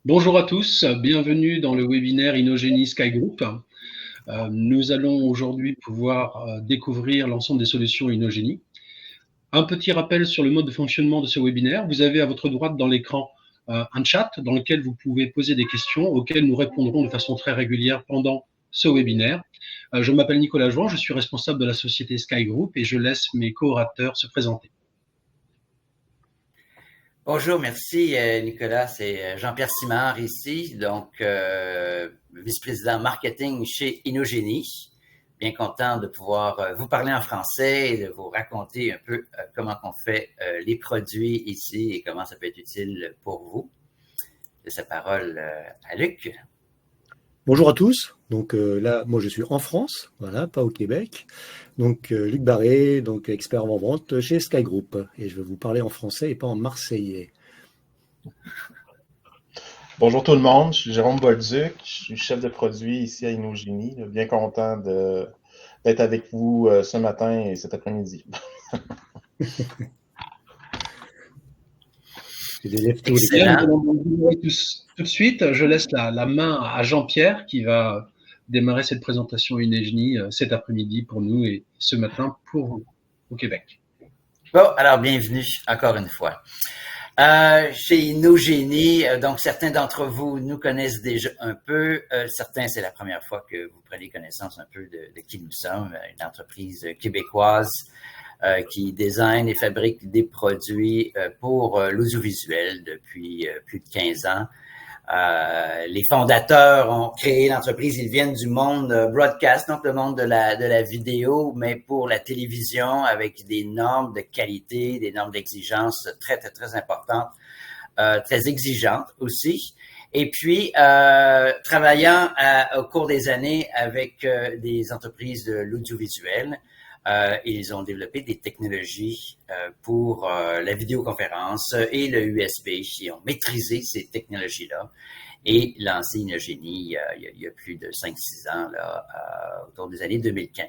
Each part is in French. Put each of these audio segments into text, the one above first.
Bonjour à tous, bienvenue dans le webinaire Innogeny Sky Group. Nous allons aujourd'hui pouvoir découvrir l'ensemble des solutions Innogeny. Un petit rappel sur le mode de fonctionnement de ce webinaire. Vous avez à votre droite dans l'écran un chat dans lequel vous pouvez poser des questions auxquelles nous répondrons de façon très régulière pendant ce webinaire. Je m'appelle Nicolas Jouan, je suis responsable de la société Sky Group et je laisse mes co-orateurs se présenter. Bonjour, merci Nicolas, c'est Jean-Pierre Simard ici, donc vice-président marketing chez Innogeny. Bien content de pouvoir vous parler en français et de vous raconter un peu comment on fait les produits ici et comment ça peut être utile pour vous. Je laisse la parole à Luc. Bonjour à tous. Donc là, moi je suis en France, voilà, pas au Québec. Donc Luc Barré, donc expert en vente chez Sky Group, et je vais vous parler en français et pas en marseillais. Bonjour tout le monde, je suis Jérôme Bolduc, je suis chef de produit ici à Innogeny. Bien content d'être avec vous ce matin et cet après-midi. Excellent. Tout de suite, je laisse la main à Jean-Pierre qui va démarrer cette présentation Innogeny cet après-midi pour nous et ce matin pour vous au Québec. Bon, alors bienvenue encore une fois. Chez Innogeny, donc certains d'entre vous nous connaissent déjà un peu, certains c'est la première fois que vous prenez connaissance un peu de qui nous sommes, une entreprise québécoise qui design et fabrique des produits pour l'audiovisuel depuis plus de 15 ans. Les fondateurs ont créé l'entreprise, ils viennent du monde broadcast, donc le monde de la vidéo, mais pour la télévision avec des normes de qualité, des normes d'exigence très, très, très importantes, très exigeantes aussi. Et puis, travaillant au cours des années avec des entreprises de l'audiovisuel, ils ont développé des technologies pour la vidéoconférence et le USB. Ils ont maîtrisé ces technologies-là et lancé Innogeny il y a plus de 5-6 ans, là, autour des années 2015.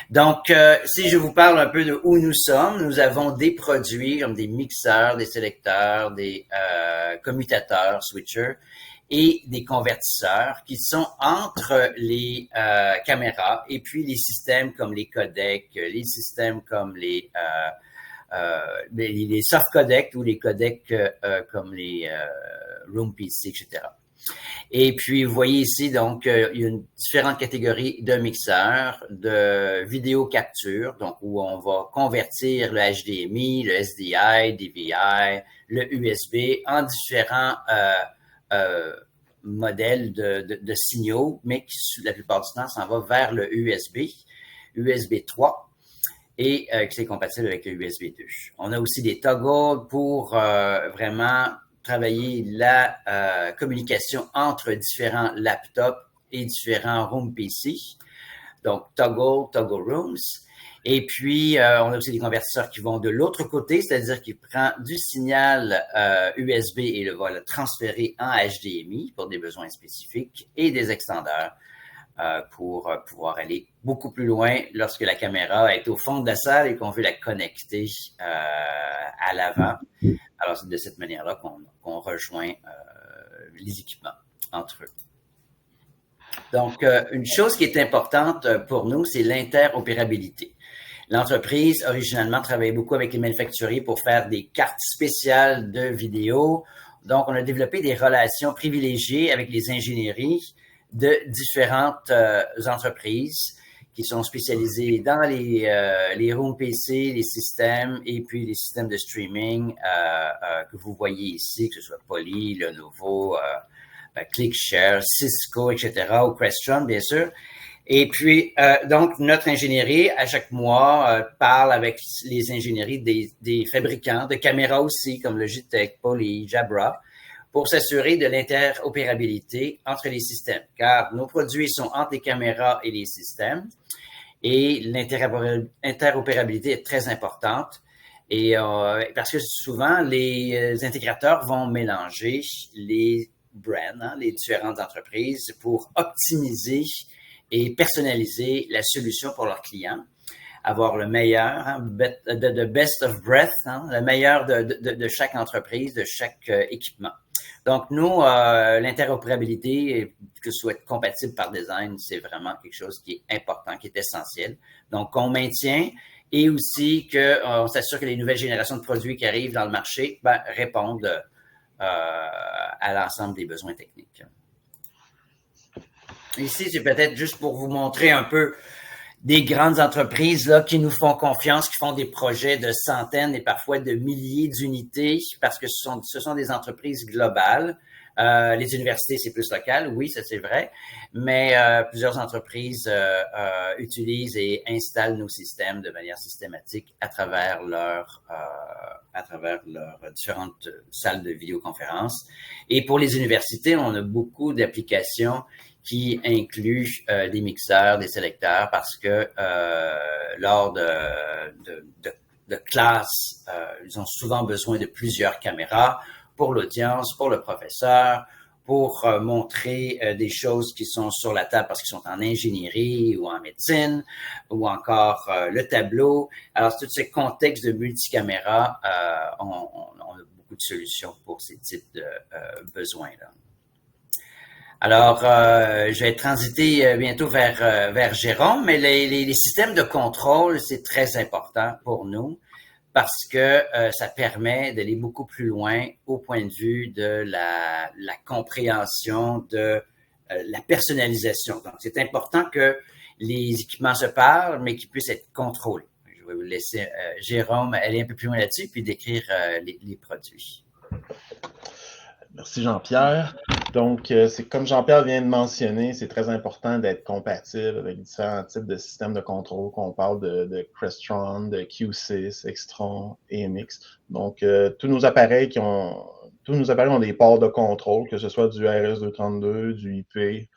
Donc, si je vous parle un peu de où nous sommes, nous avons des produits comme des mixeurs, des sélecteurs, des commutateurs, switchers, et des convertisseurs qui sont entre les caméras et puis les systèmes comme les codecs, les systèmes comme les soft codecs ou les codecs comme les Room PC, etc. Et puis, vous voyez ici, donc, il y a une différentes catégories de mixeurs, de vidéo capture, donc où on va convertir le HDMI, le SDI, DVI, le USB en différents modèles de signaux, mais qui, la plupart du temps, s'en va vers le USB 3, et qui est compatible avec le USB 2. On a aussi des toggles pour vraiment travailler la communication entre différents laptops et différents Room PC. Donc, toggle rooms. Et puis, on a aussi des convertisseurs qui vont de l'autre côté, c'est-à-dire qu'il prend du signal USB et va le transférer en HDMI pour des besoins spécifiques et des extendeurs pour pouvoir aller beaucoup plus loin lorsque la caméra est au fond de la salle et qu'on veut la connecter à l'avant. Alors, c'est de cette manière-là qu'on rejoint les équipements entre eux. Donc, une chose qui est importante pour nous, c'est l'interopérabilité. L'entreprise, originalement, travaillait beaucoup avec les manufacturiers pour faire des cartes spéciales de vidéo. Donc, on a développé des relations privilégiées avec les ingénieries de différentes entreprises qui sont spécialisées dans les Room PC, les systèmes et puis les systèmes de streaming que vous voyez ici, que ce soit Poly, Lenovo, ClickShare, Cisco, etc., ou Crestron, bien sûr. Et puis, donc, notre ingénierie, à chaque mois, parle avec les ingénieries des fabricants de caméras aussi, comme Logitech, Poly, Jabra, pour s'assurer de l'interopérabilité entre les systèmes, car nos produits sont entre les caméras et les systèmes, et l'interopérabilité est très importante, et parce que souvent, les intégrateurs vont mélanger les brands, les différentes entreprises, pour optimiser et personnaliser la solution pour leurs clients, avoir le meilleur, the best of breath, le meilleur de chaque entreprise, de chaque équipement, Donc, nous, l'interopérabilité, que ce soit compatible par design, c'est vraiment quelque chose qui est important, qui est essentiel. Donc, on maintient et aussi qu'on s'assure que les nouvelles générations de produits qui arrivent dans le marché répondent à l'ensemble des besoins techniques. Ici, c'est peut-être juste pour vous montrer un peu des grandes entreprises là qui nous font confiance, qui font des projets de centaines et parfois de milliers d'unités parce que ce sont des entreprises globales. Les universités, c'est plus local, oui, ça c'est vrai, mais plusieurs entreprises utilisent et installent nos systèmes de manière systématique à travers leurs différentes salles de vidéoconférence. Et pour les universités, on a beaucoup d'applications qui incluent des mixeurs, des sélecteurs, parce que lors de classes, ils ont souvent besoin de plusieurs caméras pour l'audience, pour le professeur, pour montrer des choses qui sont sur la table parce qu'ils sont en ingénierie ou en médecine, ou encore le tableau. Alors, tous ces contextes de multicaméra, on a beaucoup de solutions pour ces types de besoins-là. Alors, je vais transiter bientôt vers Jérôme, mais les systèmes de contrôle, c'est très important pour nous parce que ça permet d'aller beaucoup plus loin au point de vue de la compréhension de la personnalisation. Donc, c'est important que les équipements se parlent, mais qu'ils puissent être contrôlés. Je vais vous laisser, Jérôme, aller un peu plus loin là-dessus, puis décrire les produits. Merci Jean-Pierre. Donc, c'est comme Jean-Pierre vient de mentionner, c'est très important d'être compatible avec différents types de systèmes de contrôle, qu'on parle de Crestron, de Q6, Extron, EMX. Donc, tous nos appareils ont des ports de contrôle, que ce soit du RS-232, du IP,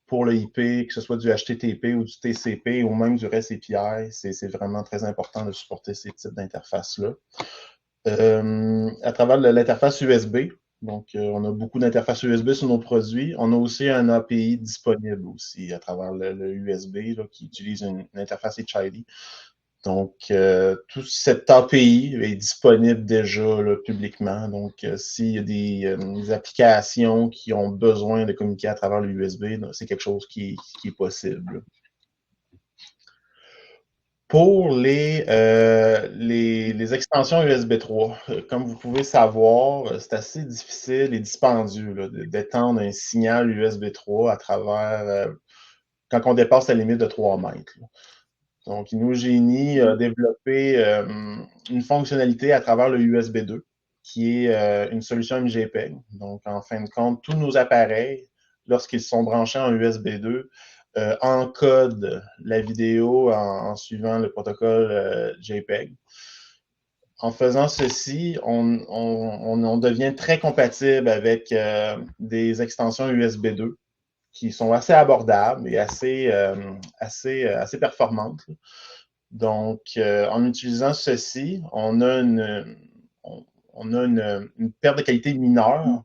pour le IP, que ce soit du HTTP ou du TCP ou même du REST API, c'est vraiment très important de supporter ces types d'interfaces-là. À travers l'interface USB. Donc, on a beaucoup d'interfaces USB sur nos produits. On a aussi un API disponible aussi à travers le USB là, qui utilise une interface HID. Donc, tout cet API est disponible déjà là, publiquement. Donc, s'il y a des applications qui ont besoin de communiquer à travers le USB, c'est quelque chose qui est possible. Pour les extensions USB 3, comme vous pouvez savoir, c'est assez difficile et dispendieux d'étendre un signal USB 3 à travers quand on dépasse la limite de 3 mètres. Là. Donc, InnoGenie a développé une fonctionnalité à travers le USB 2, qui est une solution MJPEG. Donc, en fin de compte, tous nos appareils, lorsqu'ils sont branchés en USB 2, encode la vidéo en suivant le protocole JPEG. En faisant ceci, on devient très compatible avec des extensions USB 2 qui sont assez abordables et assez performantes. Donc, en utilisant ceci, on a une perte de qualité mineure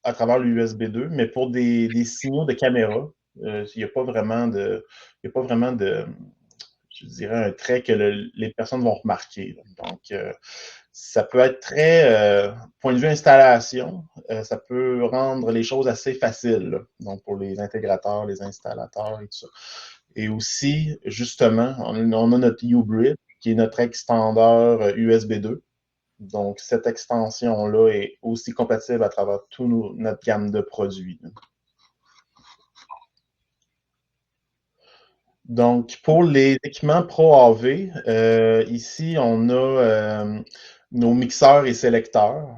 à travers l'USB 2, mais pour des signaux de caméra, il n'y a pas vraiment de, je dirais, un trait que les personnes vont remarquer. Donc, ça peut être très, point de vue installation, ça peut rendre les choses assez faciles, là. Donc, pour les intégrateurs, les installateurs et tout ça. Et aussi, justement, on a notre U-Bridge, qui est notre extendeur USB 2. Donc, cette extension-là est aussi compatible à travers toute notre gamme de produits. Donc, pour les équipements Pro AV, ici, on a nos mixeurs et sélecteurs.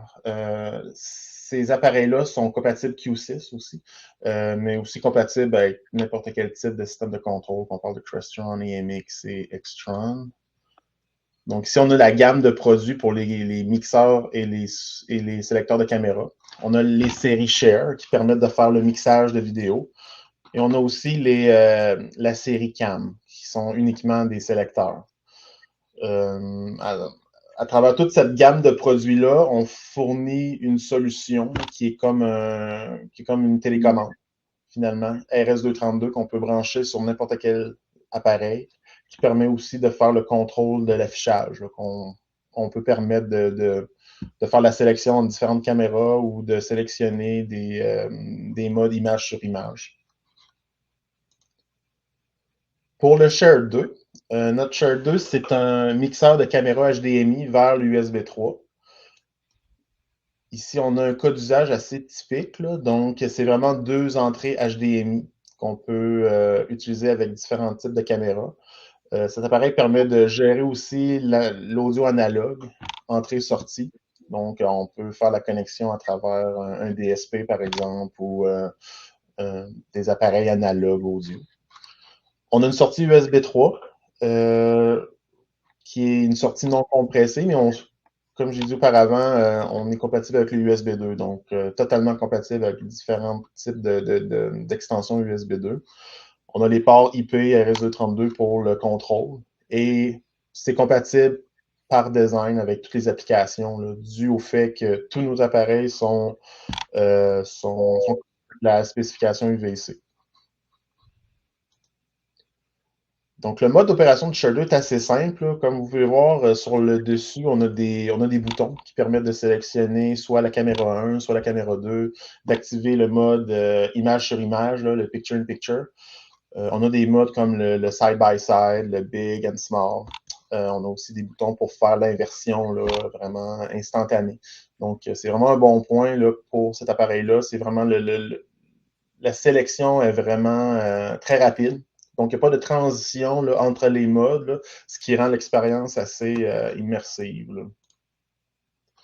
Ces appareils-là sont compatibles Q6 aussi, mais aussi compatibles avec n'importe quel type de système de contrôle, qu'on parle de Crestron, EMX et Extron. Donc, ici, on a la gamme de produits pour les mixeurs et les sélecteurs de caméra. On a les séries Share qui permettent de faire le mixage de vidéo. Et on a aussi la série CAM, qui sont uniquement des sélecteurs. À travers toute cette gamme de produits-là, on fournit une solution qui est comme une télécommande, finalement, RS-232, qu'on peut brancher sur n'importe quel appareil, qui permet aussi de faire le contrôle de l'affichage, qu'on peut permettre de faire la sélection de différentes caméras ou de sélectionner des modes image sur image. Pour le Share 2, notre Share 2, c'est un mixeur de caméra HDMI vers l'USB 3. Ici, on a un cas d'usage assez typique, là. Donc, c'est vraiment 2 entrées HDMI qu'on peut utiliser avec différents types de caméras. Cet appareil permet de gérer aussi l'audio analogue, entrée-sortie. Donc, on peut faire la connexion à travers un DSP, par exemple, ou des appareils analogues audio. On a une sortie USB 3, qui est une sortie non compressée, mais comme j'ai dit auparavant, on est compatible avec le USB 2, donc totalement compatible avec différents types d'extensions USB 2. On a les ports IP RS232 pour le contrôle et c'est compatible par design avec toutes les applications, là, dû au fait que tous nos appareils sont de la spécification UVC. Donc, le mode d'opération de Share 2 est assez simple, là. Comme vous pouvez voir, sur le dessus, on a des boutons qui permettent de sélectionner soit la caméra 1, soit la caméra 2, d'activer le mode image sur image, là, le picture-in-picture. On a des modes comme le side-by-side, le big and small. On a aussi des boutons pour faire l'inversion vraiment instantanée. Donc, c'est vraiment un bon point là, pour cet appareil-là. C'est vraiment la sélection est vraiment très rapide. Donc, il n'y a pas de transition là, entre les modes, là, ce qui rend l'expérience assez immersive. Là.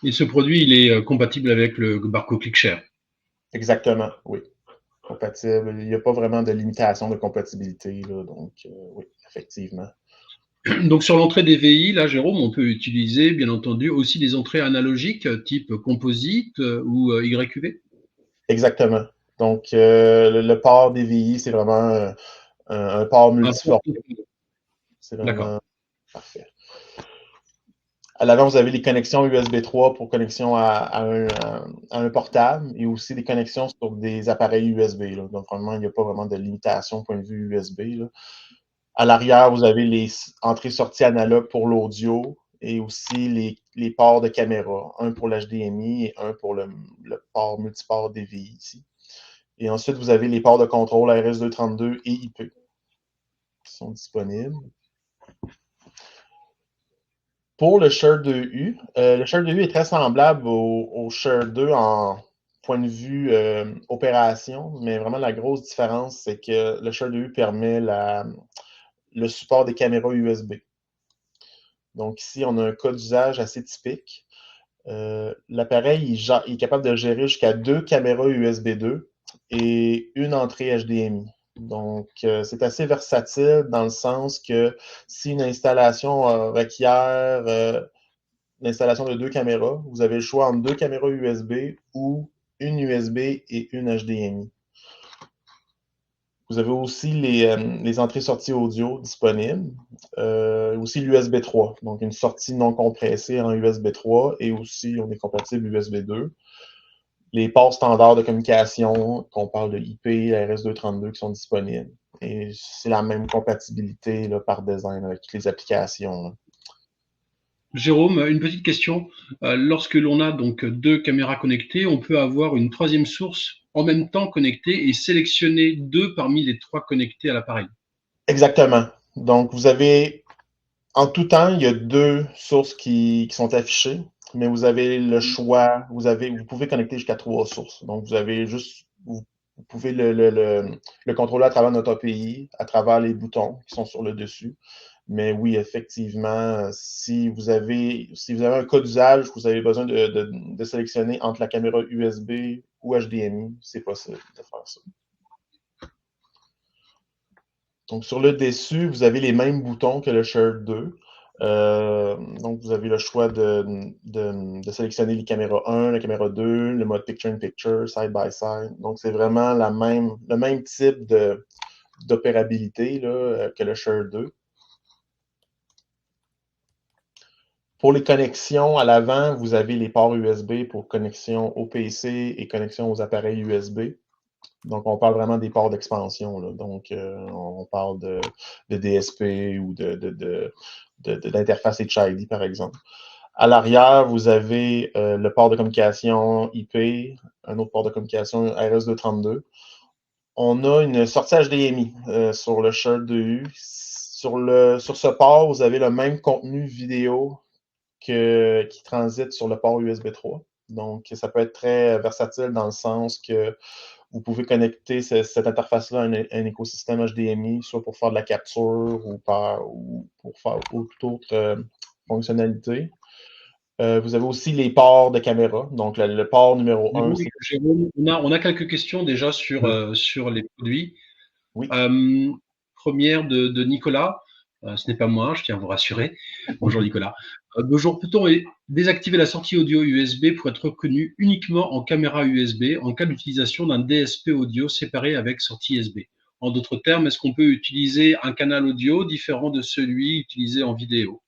Et ce produit, il est compatible avec le Barco ClickShare. Exactement, oui. Compatible. Il n'y a pas vraiment de limitation de compatibilité. Là, donc, oui, effectivement. Donc, sur l'entrée des VI, là, Jérôme, on peut utiliser, bien entendu, aussi des entrées analogiques type composite ou YQV. Exactement. Donc, le port DVI, c'est vraiment un port multiforme. C'est vraiment parfait. À l'avant, vous avez les connexions USB 3 pour connexion à un portable et aussi des connexions sur des appareils USB. Là. Donc, vraiment, il n'y a pas vraiment de limitation au point de vue USB. Là. À l'arrière, vous avez les entrées-sorties analogues pour l'audio et aussi les ports de caméra. Un pour l'HDMI et un pour le port multiport DVI ici. Et ensuite, vous avez les ports de contrôle RS232 et IP qui sont disponibles. Pour le Share 2U, le Share 2U est très semblable au Share 2 en point de vue opération, mais vraiment la grosse différence, c'est que le Share 2U permet le support des caméras USB. Donc ici, on a un cas d'usage assez typique. L'appareil est capable de gérer jusqu'à 2 caméras USB 2 et une entrée HDMI. Donc, c'est assez versatile dans le sens que si une installation requiert l'installation de 2 caméras, vous avez le choix entre 2 caméras USB ou une USB et une HDMI. Vous avez aussi les entrées-sorties audio disponibles, aussi l'USB 3, donc une sortie non compressée en USB 3 et aussi on est compatible USB 2. Les ports standards de communication, qu'on parle de IP, RS232 qui sont disponibles. Et c'est la même compatibilité là, par design avec toutes les applications. Là. Jérôme, une petite question. Lorsque l'on a donc 2 caméras connectées, on peut avoir une troisième source en même temps connectée et sélectionner 2 parmi les 3 connectés à l'appareil. Exactement. Donc, vous avez, en tout temps, il y a 2 sources qui sont affichées, mais vous avez le choix, vous pouvez connecter jusqu'à 3 sources. Donc, vous avez juste, vous pouvez le contrôler à travers notre API, à travers les boutons qui sont sur le dessus. Mais oui, effectivement, si vous avez un cas d'usage, vous avez besoin de sélectionner entre la caméra USB ou HDMI, c'est possible de faire ça. Donc, sur le dessus, vous avez les mêmes boutons que le Share 2. Donc, vous avez le choix de sélectionner les caméras 1, la caméra 2, le mode Picture-in-Picture, Side-by-Side. Donc, c'est vraiment le même type d'opérabilité que le Share 2. Pour les connexions à l'avant, vous avez les ports USB pour connexion au PC et connexion aux appareils USB. Donc, on parle vraiment des ports d'expansion. Donc, on parle de DSP ou d'interface HID, par exemple. À l'arrière, vous avez le port de communication IP, un autre port de communication RS-232. On a une sortie HDMI sur le Share 2U. Sur ce port, vous avez le même contenu vidéo qui transite sur le port USB 3. Donc, ça peut être très versatile dans le sens que vous pouvez connecter cette interface-là à un écosystème HDMI, soit pour faire de la capture ou pour faire toute autre fonctionnalité. Vous avez aussi les ports de caméra. Donc, le port numéro 1, c'est... Jérôme, on a quelques questions déjà sur les produits. Oui. Première de Nicolas. Ce n'est pas moi, je tiens à vous rassurer. Bonjour Nicolas. Bonjour, peut-on désactiver la sortie audio USB pour être reconnu uniquement en caméra USB en cas d'utilisation d'un DSP audio séparé avec sortie USB? En d'autres termes, est-ce qu'on peut utiliser un canal audio différent de celui utilisé en vidéo?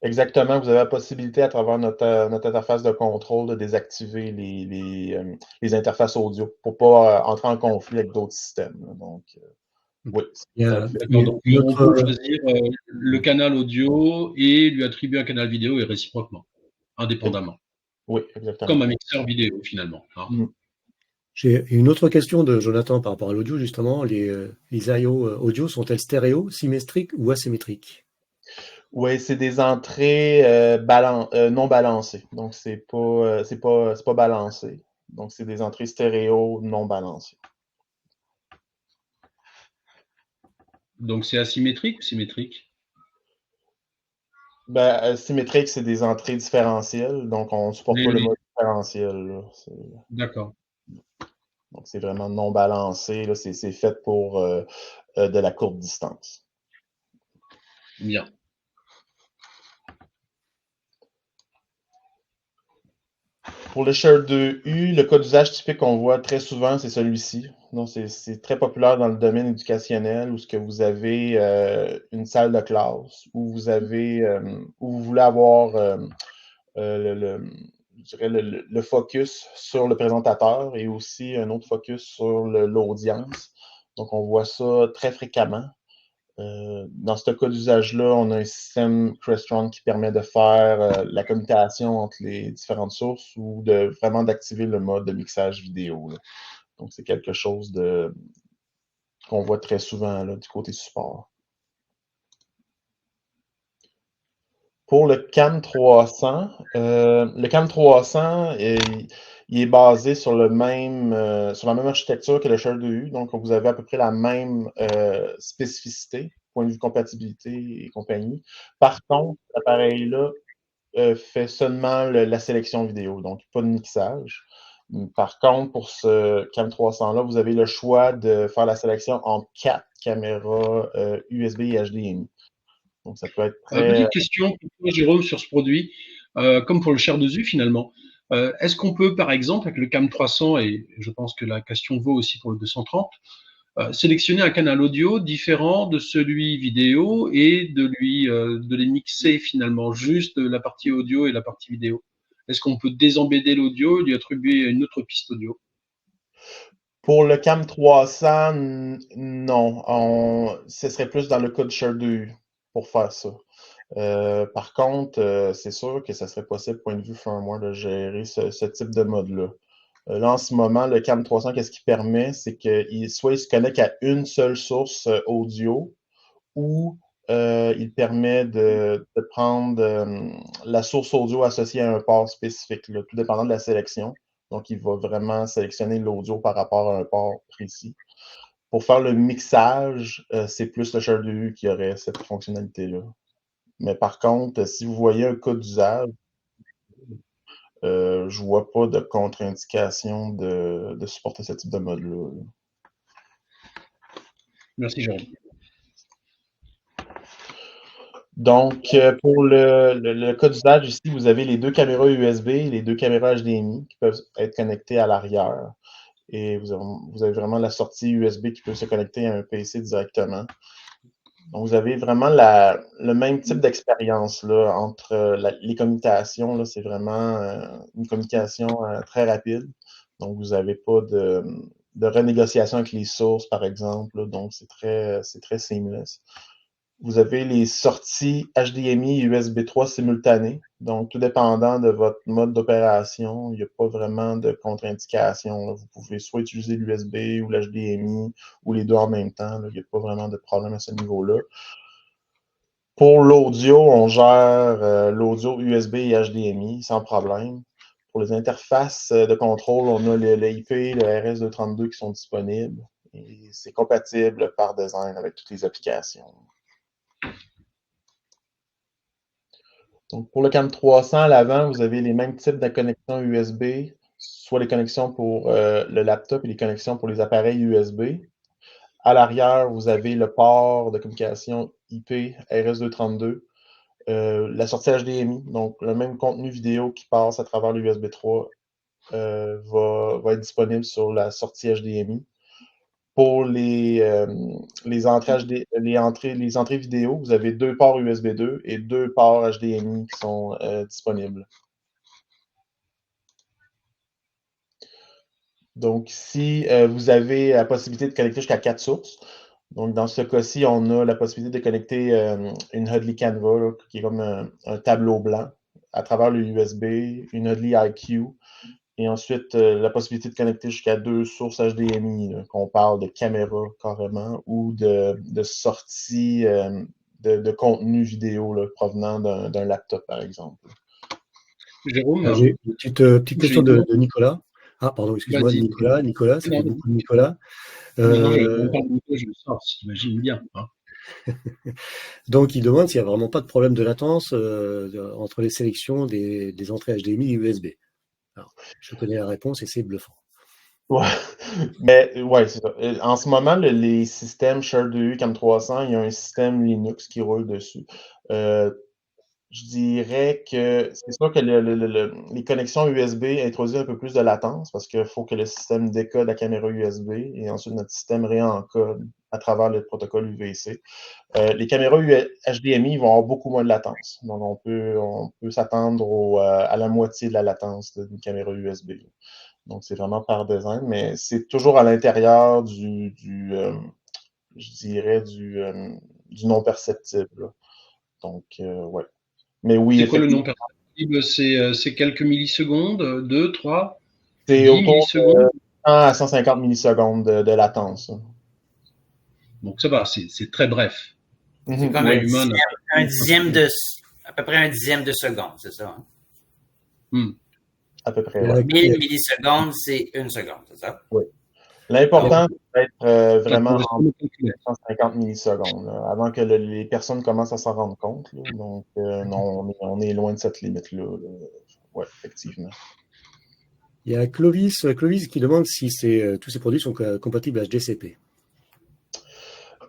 Exactement, vous avez la possibilité à travers notre interface de contrôle de désactiver les interfaces audio pour ne pas entrer en conflit avec d'autres systèmes. Donc, oui. D'accord, donc on peut choisir le canal audio et lui attribuer un canal vidéo et réciproquement, indépendamment. Oui, exactement. Comme un mixeur vidéo finalement. J'ai une autre question de Jonathan par rapport à l'audio, justement. Les I/O audio sont-elles stéréo, symétriques ou asymétriques? Oui, c'est des entrées non balancées. Donc, c'est pas balancé. Donc, c'est des entrées stéréo non balancées. Donc, c'est asymétrique ou symétrique? Symétrique, c'est des entrées différentielles. Donc, on ne supporte pas le mode différentiel. D'accord. Donc, c'est vraiment non balancé. Là, c'est fait pour de la courte distance. Bien. Pour le Share 2U, le cas d'usage typique qu'on voit très souvent, c'est celui-ci. Donc, c'est très populaire dans le domaine éducationnel où ce que vous avez une salle de classe, où vous voulez avoir je dirais le focus sur le présentateur et aussi un autre focus sur l'audience. Donc, on voit ça très fréquemment. Dans ce cas d'usage-là, on a un système Crestron qui permet de faire la communication entre les différentes sources ou vraiment d'activer le mode de mixage vidéo. Là. Donc, c'est quelque chose qu'on voit très souvent là, du côté support. Pour le CAM 300, le CAM 300, il est basé sur la même architecture que le Share 2U. Donc, vous avez à peu près la même spécificité, point de vue compatibilité et compagnie. Par contre, cet appareil-là fait seulement la sélection vidéo, donc pas de mixage. Par contre, pour ce CAM 300-là, vous avez le choix de faire la sélection en 4 caméras USB et HDMI. Donc, ça peut être très... Petite question pour toi, Jérôme, sur ce produit. Comme pour le Share 2U, finalement, est-ce qu'on peut, par exemple, avec le CAM 300, et je pense que la question vaut aussi pour le 230, sélectionner un canal audio différent de celui vidéo et de les mixer finalement, juste la partie audio et la partie vidéo? Est-ce qu'on peut désembêder l'audio et lui attribuer une autre piste audio? Pour le CAM 300, non. Ce serait plus dans le cas de Share 2 pour faire ça. Par contre, c'est sûr que ça serait possible, point de vue firmware, de gérer ce type de mode-là. Là, en ce moment, le CAM 300, qu'est-ce qu'il permet? C'est qu'il soit il se connecte à une seule source audio ou il permet de prendre la source audio associée à un port spécifique, là, tout dépendant de la sélection. Donc, il va vraiment sélectionner l'audio par rapport à un port précis. Pour faire le mixage, c'est plus le Share 2U qui aurait cette fonctionnalité-là. Mais par contre, si vous voyez un cas d'usage, je ne vois pas de contre-indication de supporter ce type de mode-là. Merci, Jérôme. Donc, pour le cas d'usage ici, vous avez les deux caméras USB et les deux caméras HDMI qui peuvent être connectées à l'arrière. Et vous avez vraiment la sortie USB qui peut se connecter à un PC directement. Donc, vous avez vraiment le même type d'expérience là, entre les communications. C'est vraiment une communication très rapide. Donc, vous n'avez pas de renégociation avec les sources, par exemple. Là, donc, c'est très seamless. Vous avez les sorties HDMI et USB 3 simultanées. Donc, tout dépendant de votre mode d'opération, il n'y a pas vraiment de contre-indication. Vous pouvez soit utiliser l'USB ou l'HDMI ou les deux en même temps. Il n'y a pas vraiment de problème à ce niveau-là. Pour l'audio, on gère l'audio USB et HDMI sans problème. Pour les interfaces de contrôle, on a le IP, le RS232 qui sont disponibles. Et c'est compatible par design avec toutes les applications. Donc, pour le CAM 300, à l'avant, vous avez les mêmes types de connexions USB, soit les connexions pour le laptop et les connexions pour les appareils USB. À l'arrière, vous avez le port de communication IP RS232, la sortie HDMI, donc le même contenu vidéo qui passe à travers le USB 3 va être disponible sur la sortie HDMI. Pour les entrées vidéo, vous avez 2 ports USB 2 et 2 ports HDMI qui sont disponibles. Donc, ici, vous avez la possibilité de connecter jusqu'à 4 sources. Donc, dans ce cas-ci, on a la possibilité de connecter une Hudley Canva, là, qui est comme un tableau blanc, à travers le USB, une Hudley IQ, et ensuite la possibilité de connecter jusqu'à 2 sources HDMI, qu'on parle de caméra carrément, ou de sortie de contenu vidéo là, provenant d'un laptop, par exemple. Jérôme, J'ai une petite question j'ai- de Nicolas. Ah, pardon, excuse-moi, vas-y. Nicolas, ça Non, fait beaucoup de Nicolas. non, Euh, on parle de quoi, je le sors, t'imagines bien. Hein. donc, il demande s'il n'y a vraiment pas de problème de latence entre les sélections des entrées HDMI et USB. Alors, je connais la réponse et c'est bluffant. Ouais, mais ouais, c'est ça. En ce moment, les systèmes Share 2U CAM 300, il y a un système Linux qui roule dessus. Je dirais que c'est sûr que les connexions USB introduisent un peu plus de latence parce qu'il faut que le système décode la caméra USB et ensuite notre système réencode à travers le protocole UVC. Les caméras HDMI vont avoir beaucoup moins de latence. Donc, on peut s'attendre à la moitié de la latence d'une caméra USB. Donc, c'est vraiment par design, mais c'est toujours à l'intérieur je dirais, du non perceptible. Là. Donc, ouais. Mais oui, C'est quoi le effectivement, nom perceptible? C'est quelques millisecondes, 2, 3, c'est 10 autour de millisecondes? 100 à 150 millisecondes de latence. Donc ça va, c'est très bref. C'est comme Oui, L'humain n'a pas. à peu près un dixième de seconde, c'est ça? Hein? Hmm. à peu près, Il y ouais. a- 1000 millisecondes, c'est une seconde, c'est ça? Oui. Alors, L'important, c'est d'être attends, vraiment laisse-moi en me calculer. 150 millisecondes, là, avant que les personnes commencent à s'en rendre compte. Là. Donc, non, on est loin de cette limite-là. Oui, effectivement. Il y a Clovis qui demande si tous ces produits sont compatibles HDCP.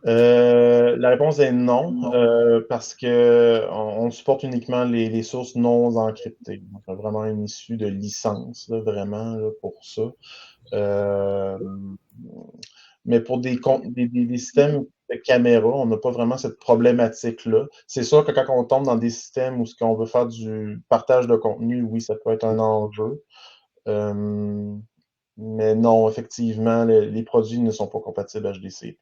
La réponse est non, parce que on supporte uniquement les sources non encryptées. Donc, on a vraiment une issue de licence, là, vraiment, là, pour ça. Euh, mais pour des systèmes de caméra, on n'a pas vraiment cette problématique-là. C'est sûr que quand on tombe dans des systèmes où on veut faire du partage de contenu, oui, ça peut être un enjeu. Mais non, effectivement, les produits ne sont pas compatibles HDCP.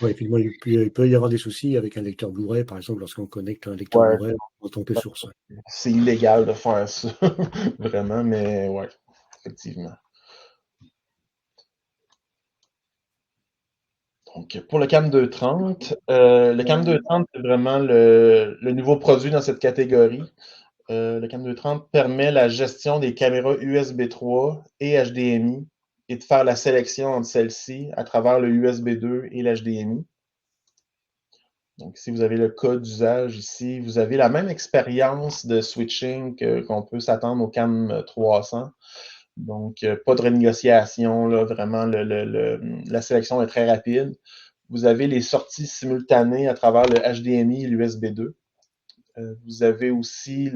Ouais, effectivement, il peut y avoir des soucis avec un lecteur Blu-ray, par exemple, lorsqu'on connecte un lecteur Ouais, Blu-ray en tant que source. c'est illégal de faire ça, vraiment, mais ouais, effectivement. Donc, pour le CAM 230, le CAM 230, c'est vraiment le nouveau produit dans cette catégorie. Le CAM 230 permet la gestion des caméras USB 3 et HDMI et de faire la sélection entre celles-ci à travers le USB 2 et l'HDMI. Donc, si vous avez le cas d'usage ici, vous avez la même expérience de switching qu'on peut s'attendre au CAM 300. Donc, pas de renégociation, là, vraiment, la sélection est très rapide. Vous avez les sorties simultanées à travers le HDMI et l'USB 2. Vous avez aussi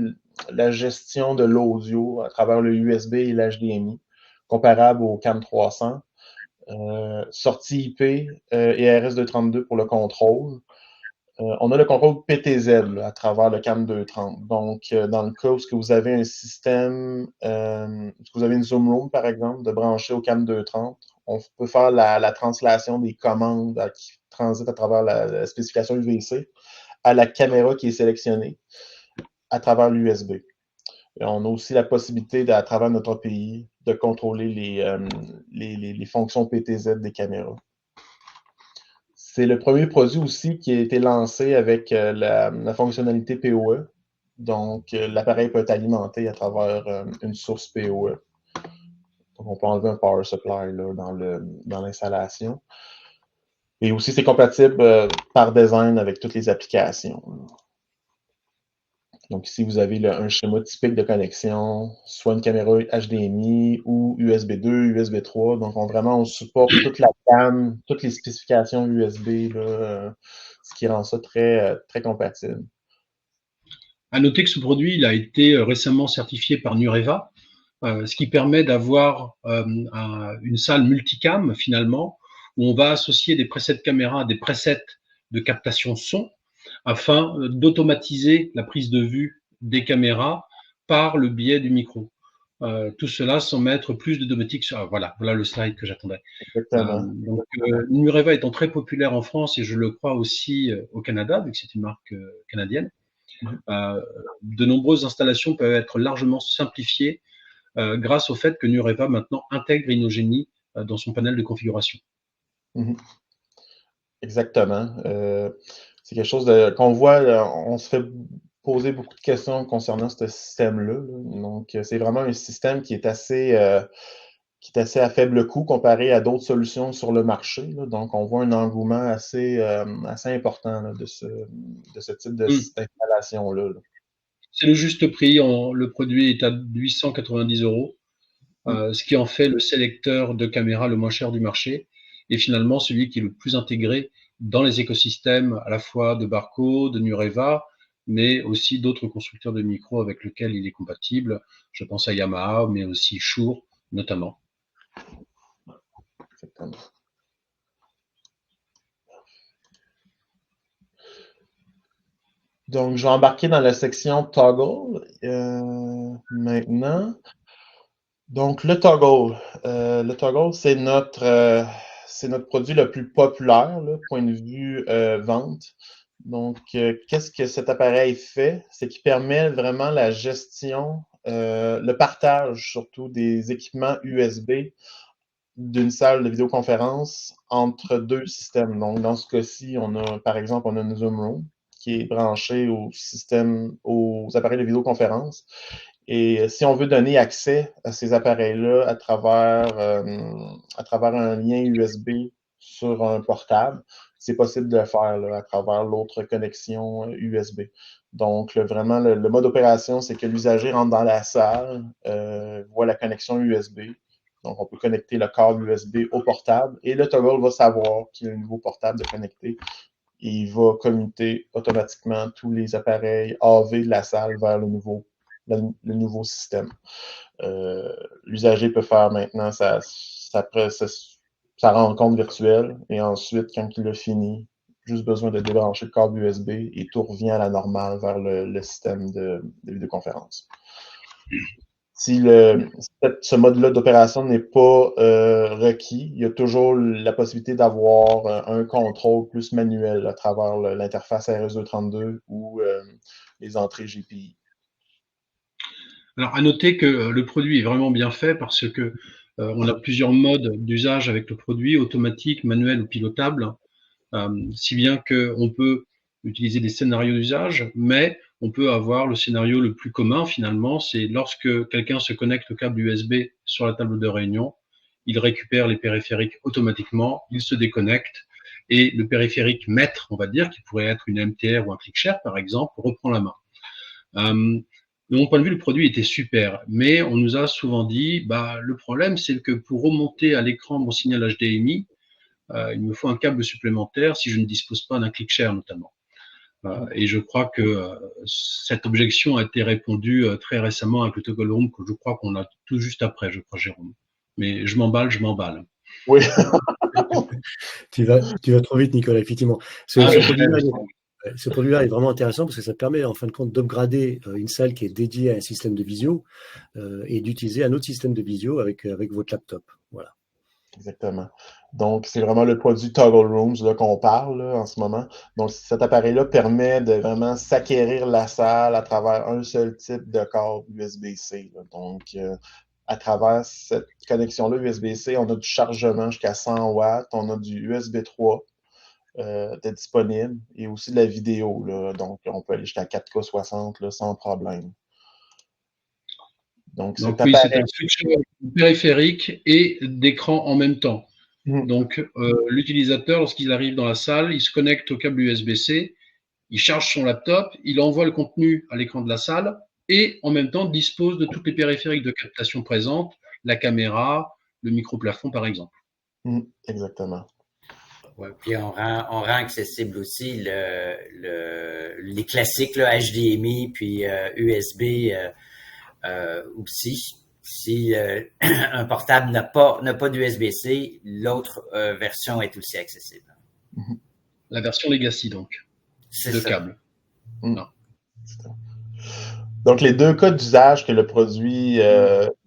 la gestion de l'audio à travers le USB et l'HDMI, comparable au CAM 300. Sortie IP et RS232 pour le contrôle. On a le contrôle PTZ là, à travers le CAM 230. Donc, dans le cas où vous avez un système, où vous avez une Zoom Room, par exemple, de brancher au CAM 230, on peut faire la translation des commandes transite à travers la spécification UVC à la caméra qui est sélectionnée à travers l'USB. On a aussi la possibilité, à travers notre pays, de contrôler les fonctions PTZ des caméras. C'est le premier produit aussi qui a été lancé avec la fonctionnalité PoE. Donc, l'appareil peut être alimenté à travers une source PoE. Donc, on peut enlever un power supply là, dans l'installation. Et aussi, c'est compatible par design avec toutes les applications. Donc ici, vous avez un schéma typique de connexion, soit une caméra HDMI ou USB 2, USB 3. Donc on supporte toute la gamme, toutes les spécifications USB, là, ce qui rend ça très, très compatible. À noter que ce produit il a été récemment certifié par Nureva, ce qui permet d'avoir une salle multicam finalement, où on va associer des presets de caméra à des presets de captation son, afin d'automatiser la prise de vue des caméras par le biais du micro. Tout cela sans mettre plus de domotique sur... voilà le slide que j'attendais. Nureva étant très populaire en France et je le crois aussi au Canada, vu que c'est une marque canadienne, de nombreuses installations peuvent être largement simplifiées grâce au fait que Nureva maintenant intègre Inogeny dans son panel de configuration. Exactement. C'est quelque chose qu'on voit, on se fait poser beaucoup de questions concernant ce système-là. Donc, c'est vraiment un système qui est assez à faible coût comparé à d'autres solutions sur le marché. Là. Donc, on voit un engouement assez important là, de ce type d'installation-là. C'est le juste prix. Le produit est à 890 €, ce qui en fait le sélecteur de caméra le moins cher du marché et finalement celui qui est le plus intégré dans les écosystèmes à la fois de Barco, de Nureva, mais aussi d'autres constructeurs de micros avec lesquels il est compatible. Je pense à Yamaha, mais aussi Shure notamment. Exactement. Donc, je vais embarquer dans la section Toggle maintenant. Donc, le Toggle, c'est notre produit le plus populaire, là, point de vue vente. Donc, qu'est-ce que cet appareil fait? C'est qu'il permet vraiment la gestion, le partage surtout des équipements USB d'une salle de vidéoconférence entre deux systèmes. Donc, dans ce cas-ci, par exemple, on a une Zoom Room qui est branchée aux appareils de vidéoconférence. Et si on veut donner accès à ces appareils-là à travers un lien USB sur un portable, c'est possible de le faire là, à travers l'autre connexion USB. Donc, vraiment, le mode opération, c'est que l'usager rentre dans la salle, voit la connexion USB. Donc, on peut connecter le câble USB au portable et le toggle va savoir qu'il y a un nouveau portable de connecter. Et il va commuter automatiquement tous les appareils AV de la salle vers le nouveau système. L'usager peut faire maintenant sa rencontre virtuelle et ensuite, quand il a fini, juste besoin de débrancher le câble USB et tout revient à la normale vers le système de vidéoconférence. Si ce mode-là d'opération n'est pas requis, il y a toujours la possibilité d'avoir un contrôle plus manuel à travers l'interface RS232 ou les entrées GPI. Alors, à noter que le produit est vraiment bien fait parce que on a plusieurs modes d'usage avec le produit, automatique, manuel ou pilotable, si bien qu'on peut utiliser des scénarios d'usage, mais on peut avoir le scénario le plus commun finalement, c'est lorsque quelqu'un se connecte au câble USB sur la table de réunion, il récupère les périphériques automatiquement, il se déconnecte et le périphérique maître, on va dire, qui pourrait être une MTR ou un ClickShare par exemple, reprend la main. De mon point de vue, le produit était super, mais on nous a souvent dit, le problème c'est que pour remonter à l'écran mon signal HDMI, il me faut un câble supplémentaire si je ne dispose pas d'un ClickShare notamment. Et je crois que cette objection a été répondue très récemment avec le Toggle Room, que je crois qu'on a tout juste après, je crois, Jérôme. Mais je m'emballe. Oui. Tu vas trop vite, Nicolas, effectivement. Ce produit-là est vraiment intéressant parce que ça permet, en fin de compte, d'upgrader une salle qui est dédiée à un système de visio et d'utiliser un autre système de visio avec votre laptop. Voilà. Exactement. Donc, c'est vraiment le produit Toggle Rooms là, qu'on parle là, en ce moment. Donc, cet appareil-là permet de vraiment s'acquérir la salle à travers un seul type de câble USB-C. Donc, à travers cette connexion-là USB-C, on a du chargement jusqu'à 100 watts, on a du USB 3 de disponible et aussi de la vidéo. Là. Donc, on peut aller jusqu'à 4K 60 là, sans problème. Donc, Donc oui, c'est un switcher périphérique et d'écran en même temps. Donc l'utilisateur, lorsqu'il arrive dans la salle, il se connecte au câble USB-C, il charge son laptop, il envoie le contenu à l'écran de la salle et en même temps dispose de toutes les périphériques de captation présentes, la caméra, le micro-plafond par exemple. Exactement. Ouais, puis on rend accessible aussi les classiques là, HDMI puis USB aussi. Si un portable n'a pas d'USB-C, l'autre version est aussi accessible. La version Legacy donc, de câble. Non. Donc, les deux cas d'usage que le produit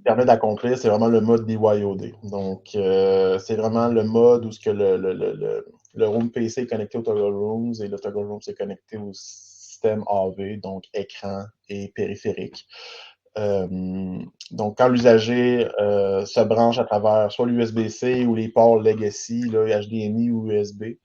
permet d'accomplir, c'est vraiment le mode BYOD. Donc, c'est vraiment le mode où ce que le Room PC est connecté au Toggle Rooms et le Toggle Rooms est connecté au système AV, donc écran et périphérique. Donc, quand l'usager se branche à travers soit l'USB-C ou les ports Legacy, là, HDMI ou USB,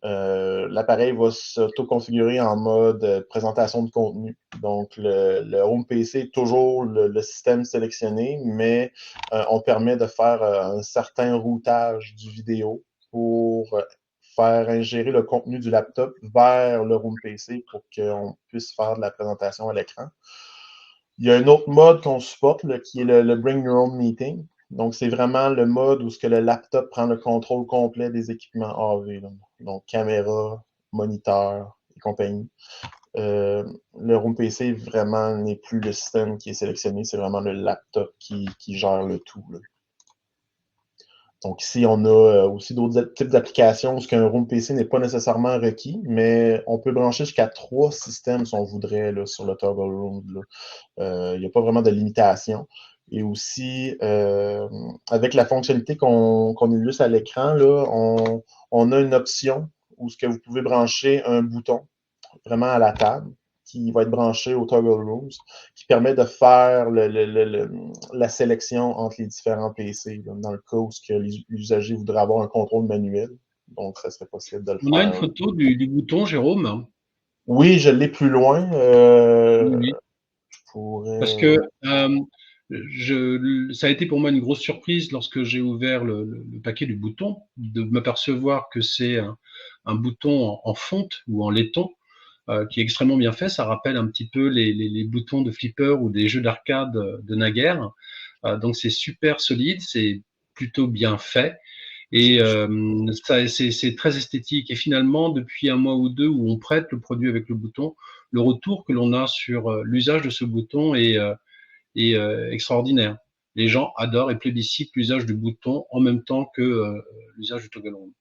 l'appareil va s'auto-configurer en mode présentation de contenu. Donc, le Home PC est toujours le système sélectionné, mais on permet de faire un certain routage du vidéo pour faire ingérer le contenu du laptop vers le Home PC pour qu'on puisse faire de la présentation à l'écran. Il y a un autre mode qu'on supporte là, qui est le Bring Your Own Meeting. Donc, c'est vraiment le mode où ce que le laptop prend le contrôle complet des équipements AV. Là. Donc, caméra, moniteur et compagnie. Le Room PC vraiment n'est plus le système qui est sélectionné, c'est vraiment le laptop qui gère le tout. Là. Donc ici, on a aussi d'autres types d'applications où un Room PC n'est pas nécessairement requis, mais on peut brancher jusqu'à 3 systèmes si on voudrait là, sur le Toggle Room. Il n'y a pas vraiment de limitation. Et aussi, avec la fonctionnalité qu'on illustre à l'écran, là, on a une option où ce que vous pouvez brancher un bouton vraiment à la table qui va être branché au Toggle Rooms, qui permet de faire la sélection entre les différents PC, là, dans le cas où l'usager voudrait avoir un contrôle manuel. Donc, ça serait possible de le faire. On a une photo du bouton, Jérôme? Oui, je l'ai plus loin. Oui. Parce que ça a été pour moi une grosse surprise lorsque j'ai ouvert le paquet du bouton, de m'apercevoir que c'est un bouton en fonte ou en laiton qui est extrêmement bien fait. Ça rappelle un petit peu les boutons de flipper ou des jeux d'arcade de naguère. Donc c'est super solide, c'est plutôt bien fait. Et c'est très esthétique. Et finalement, depuis un mois ou deux où on prête le produit avec le bouton, le retour que l'on a sur l'usage de ce bouton est extraordinaire. Les gens adorent et plébiscitent l'usage du bouton en même temps que l'usage du toggle room.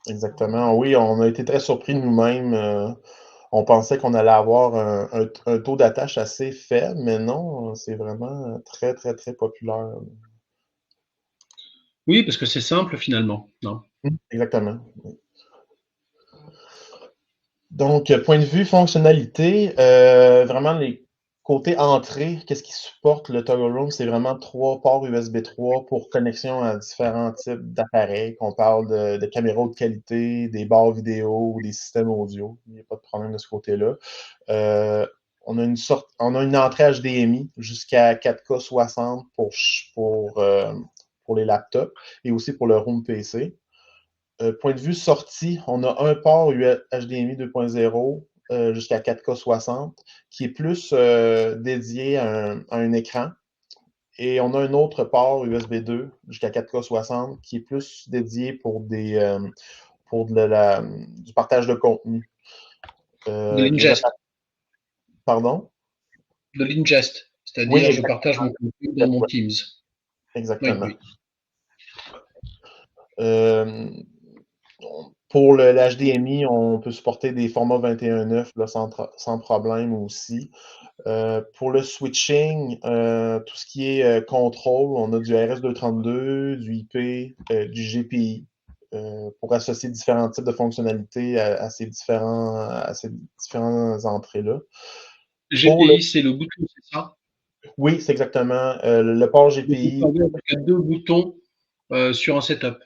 Exactement. Oui, on a été très surpris nous-mêmes. On pensait qu'on allait avoir un taux d'attache assez faible, mais non, c'est vraiment très, très, très populaire. Oui, parce que c'est simple finalement. Non? Exactement. Donc, point de vue fonctionnalité, vraiment les côtés entrée, qu'est-ce qui supporte le Toggle Room? C'est vraiment 3 ports USB 3 pour connexion à différents types d'appareils, qu'on parle de caméras haute qualité, des barres vidéo ou des systèmes audio. Il n'y a pas de problème de ce côté-là. On a une entrée HDMI jusqu'à 4K 60 pour les laptops et aussi pour le Room PC. Point de vue sortie, on a un port HDMI 2.0 jusqu'à 4K 60 qui est plus dédié à un écran. Et on a un autre port USB 2 jusqu'à 4K 60 qui est plus dédié pour du partage de contenu. De l'ingest. Pardon? De l'ingest, c'est-à-dire oui, je partage mon contenu dans mon Teams. Exactement. Oui. Pour le HDMI, on peut supporter des formats 21.9 là, sans problème aussi. Pour le switching, tout ce qui est contrôle, on a du RS-232, du IP, du GPI pour associer différents types de fonctionnalités à ces différentes entrées-là. GPI, c'est le bouton, c'est ça? Oui, c'est exactement. Le port Donc, on GPI. peut avoir jusqu'à 2 boutons sur un setup,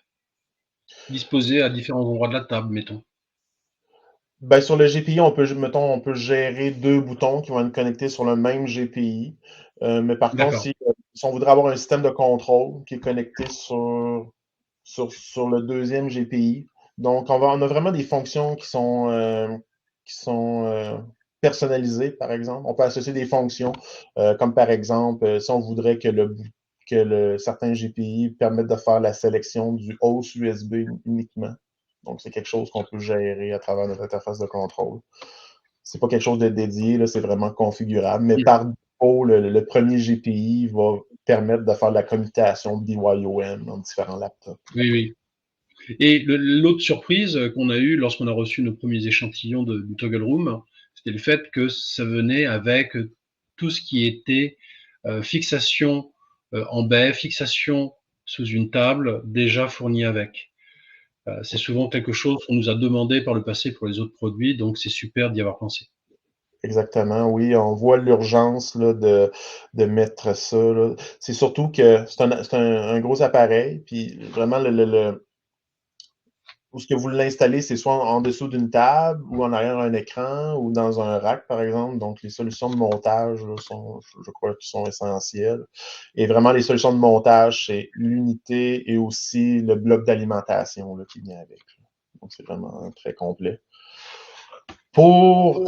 disposés à différents endroits de la table, mettons. Ben, sur le GPI, on peut gérer 2 boutons qui vont être connectés sur le même GPI. Mais par contre, D'accord. si on voudrait avoir un système de contrôle qui est connecté sur le deuxième GPI, donc on a vraiment des fonctions qui sont personnalisées, par exemple. On peut associer des fonctions, comme par exemple, si on voudrait que certains GPI permettent de faire la sélection du host USB uniquement. Donc, c'est quelque chose qu'on peut gérer à travers notre interface de contrôle. C'est pas quelque chose de dédié, là, c'est vraiment configurable. Mais par défaut, le premier GPI va permettre de faire de la commutation BYOM dans différents laptops. Oui, oui. Et l'autre surprise qu'on a eue lorsqu'on a reçu nos premiers échantillons du Toggle Room, c'était le fait que ça venait avec tout ce qui était fixation en baie, fixation sous une table, déjà fourni avec. C'est souvent quelque chose qu'on nous a demandé par le passé pour les autres produits, donc c'est super d'y avoir pensé. Exactement, oui, on voit l'urgence là, de mettre ça. Là. C'est surtout que c'est un gros appareil, puis vraiment où ce que vous l'installez, c'est soit en dessous d'une table ou en arrière d'un écran ou dans un rack, par exemple. Donc, les solutions de montage là, sont, je crois, qui sont essentielles. Et vraiment, les solutions de montage, c'est l'unité et aussi le bloc d'alimentation là, qui vient avec. Là. Donc, c'est vraiment très complet. Pour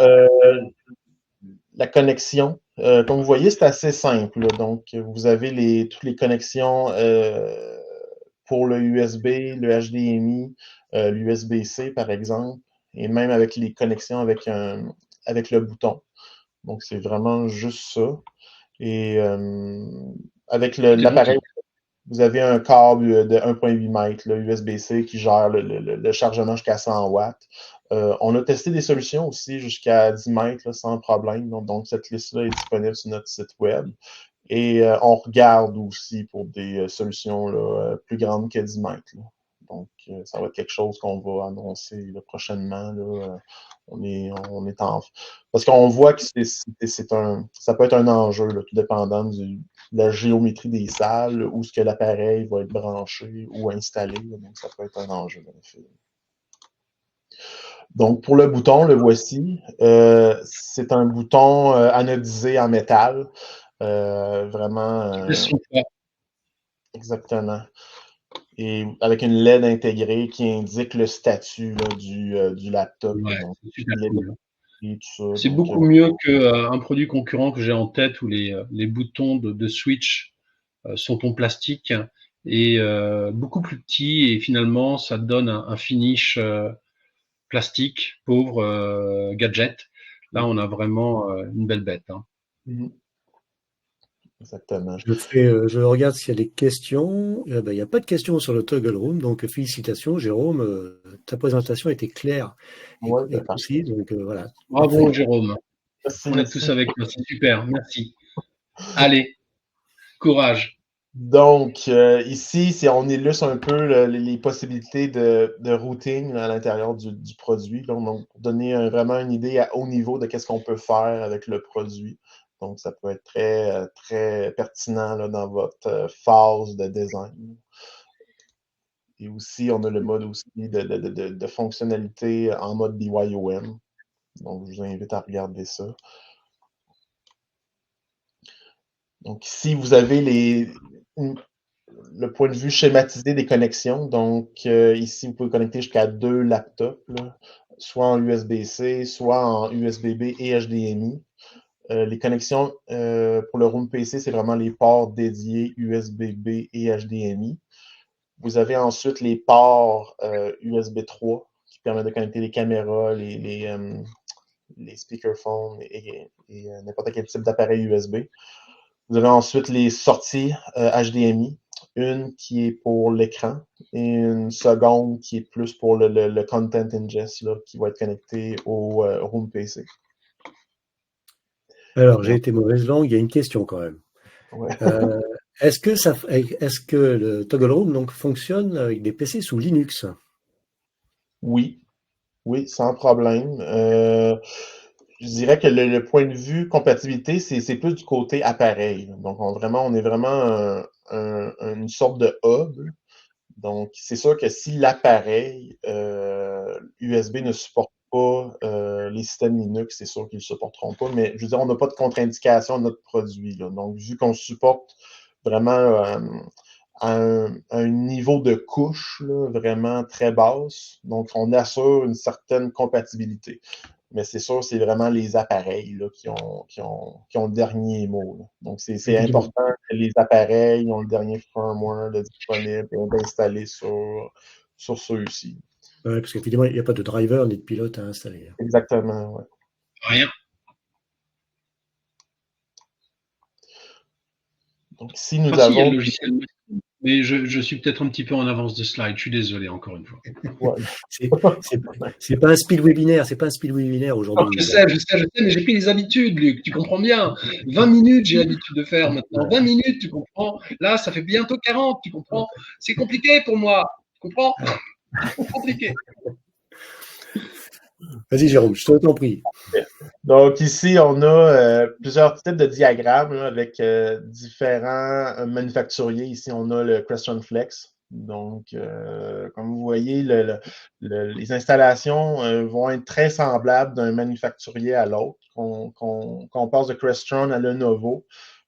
la connexion, comme vous voyez, c'est assez simple. Là. Donc, vous avez toutes les connexions pour le USB, le HDMI, l'USB-C, par exemple, et même avec les connexions avec le bouton. Donc, c'est vraiment juste ça. Et avec l'appareil, vous avez un câble de 1,8 m, USB-C, qui gère le chargement jusqu'à 100 watts. On a testé des solutions aussi jusqu'à 10 mètres là, sans problème. Donc, cette liste-là est disponible sur notre site web. Et on regarde aussi pour des solutions là, plus grandes que 10 mètres. Là. Donc, ça va être quelque chose qu'on va annoncer là, prochainement. Là. On est en... Parce qu'on voit que ça peut être un enjeu, là, tout dépendant de la géométrie des salles, où ce que l'appareil va être branché ou installé. Là. Donc, ça peut être un enjeu, en effet. Donc, pour le bouton, le voici. C'est un bouton anodisé en métal. Vraiment. Exactement. Et avec une LED intégrée qui indique le statut là, du laptop. Ouais, Donc, c'est super cool. C'est donc, beaucoup mieux qu'un produit concurrent que j'ai en tête où les boutons de switch sont en plastique et beaucoup plus petits et finalement ça donne un finish plastique, pauvre gadget. Là, on a vraiment une belle bête. Hein. Exactement. Je regarde s'il y a des questions. Il n'y a pas de questions sur le Toggle Room, donc félicitations Jérôme. Ta présentation était claire et concise, donc voilà. Bravo Parfait. Jérôme. Merci, On est tous avec toi, c'est super, merci. Allez, courage. Donc, ici, on illustre un peu les possibilités de routing là, à l'intérieur du produit. Donc, pour donner vraiment une idée à haut niveau de qu'est-ce qu'on peut faire avec le produit. Donc, ça peut être très, très pertinent là, dans votre phase de design. Et aussi, on a le mode aussi de fonctionnalité en mode BYOM. Donc, je vous invite à regarder ça. Donc, ici, vous avez le point de vue schématisé des connexions. Donc, ici, vous pouvez connecter jusqu'à 2 laptops, là, soit en USB-C, soit en USB-B et HDMI. Les connexions pour le Room PC, c'est vraiment les ports dédiés USB-B et HDMI. Vous avez ensuite les ports USB 3 qui permettent de connecter les caméras, les speakerphones et n'importe quel type d'appareil USB. Vous avez ensuite les sorties HDMI une qui est pour l'écran et une seconde qui est plus pour le content ingest là, qui va être connecté au Room PC. Alors, j'ai été mauvaise langue, il y a une question quand même. Ouais. Est-ce que le Toggle Room donc, fonctionne avec des PC sous Linux? Oui, sans problème. Je dirais que le point de vue compatibilité, c'est plus du côté appareil. Donc, on est vraiment une sorte de hub. Donc, c'est sûr que si l'appareil USB ne supporte pas les systèmes Linux, c'est sûr qu'ils ne supporteront pas. Mais je veux dire, on n'a pas de contre-indication de notre produit, là. Donc, vu qu'on supporte vraiment un niveau de couche là, vraiment très basse, donc on assure une certaine compatibilité. Mais c'est sûr, c'est vraiment les appareils là, qui ont le dernier mot. Là. Donc, c'est important que les appareils ont le dernier firmware disponible et d'installer sur ceux-ci. Ouais, parce qu'évidemment, il n'y a pas de driver ni de pilote à installer. Exactement, oui. Rien. Donc, si nous Si, il y a avons... le logiciel, mais je suis peut-être un petit peu en avance de slide. Je suis désolé, encore une fois. Ouais. C'est pas un speed webinaire, c'est pas un speed webinaire aujourd'hui. Je sais, mais j'ai pris les habitudes, Luc, tu comprends bien. 20 minutes, j'ai l'habitude de faire maintenant. 20 minutes, tu comprends. Là, ça fait bientôt 40, tu comprends. C'est compliqué pour moi, tu comprends. C'est compliqué. Vas-y, Jérôme, je t'en prie. Donc ici, on a plusieurs types de diagrammes là, avec différents manufacturiers. Ici, on a le Crestron Flex. Donc, comme vous voyez, les installations vont être très semblables d'un manufacturier à l'autre. Qu'on passe de Crestron à Lenovo,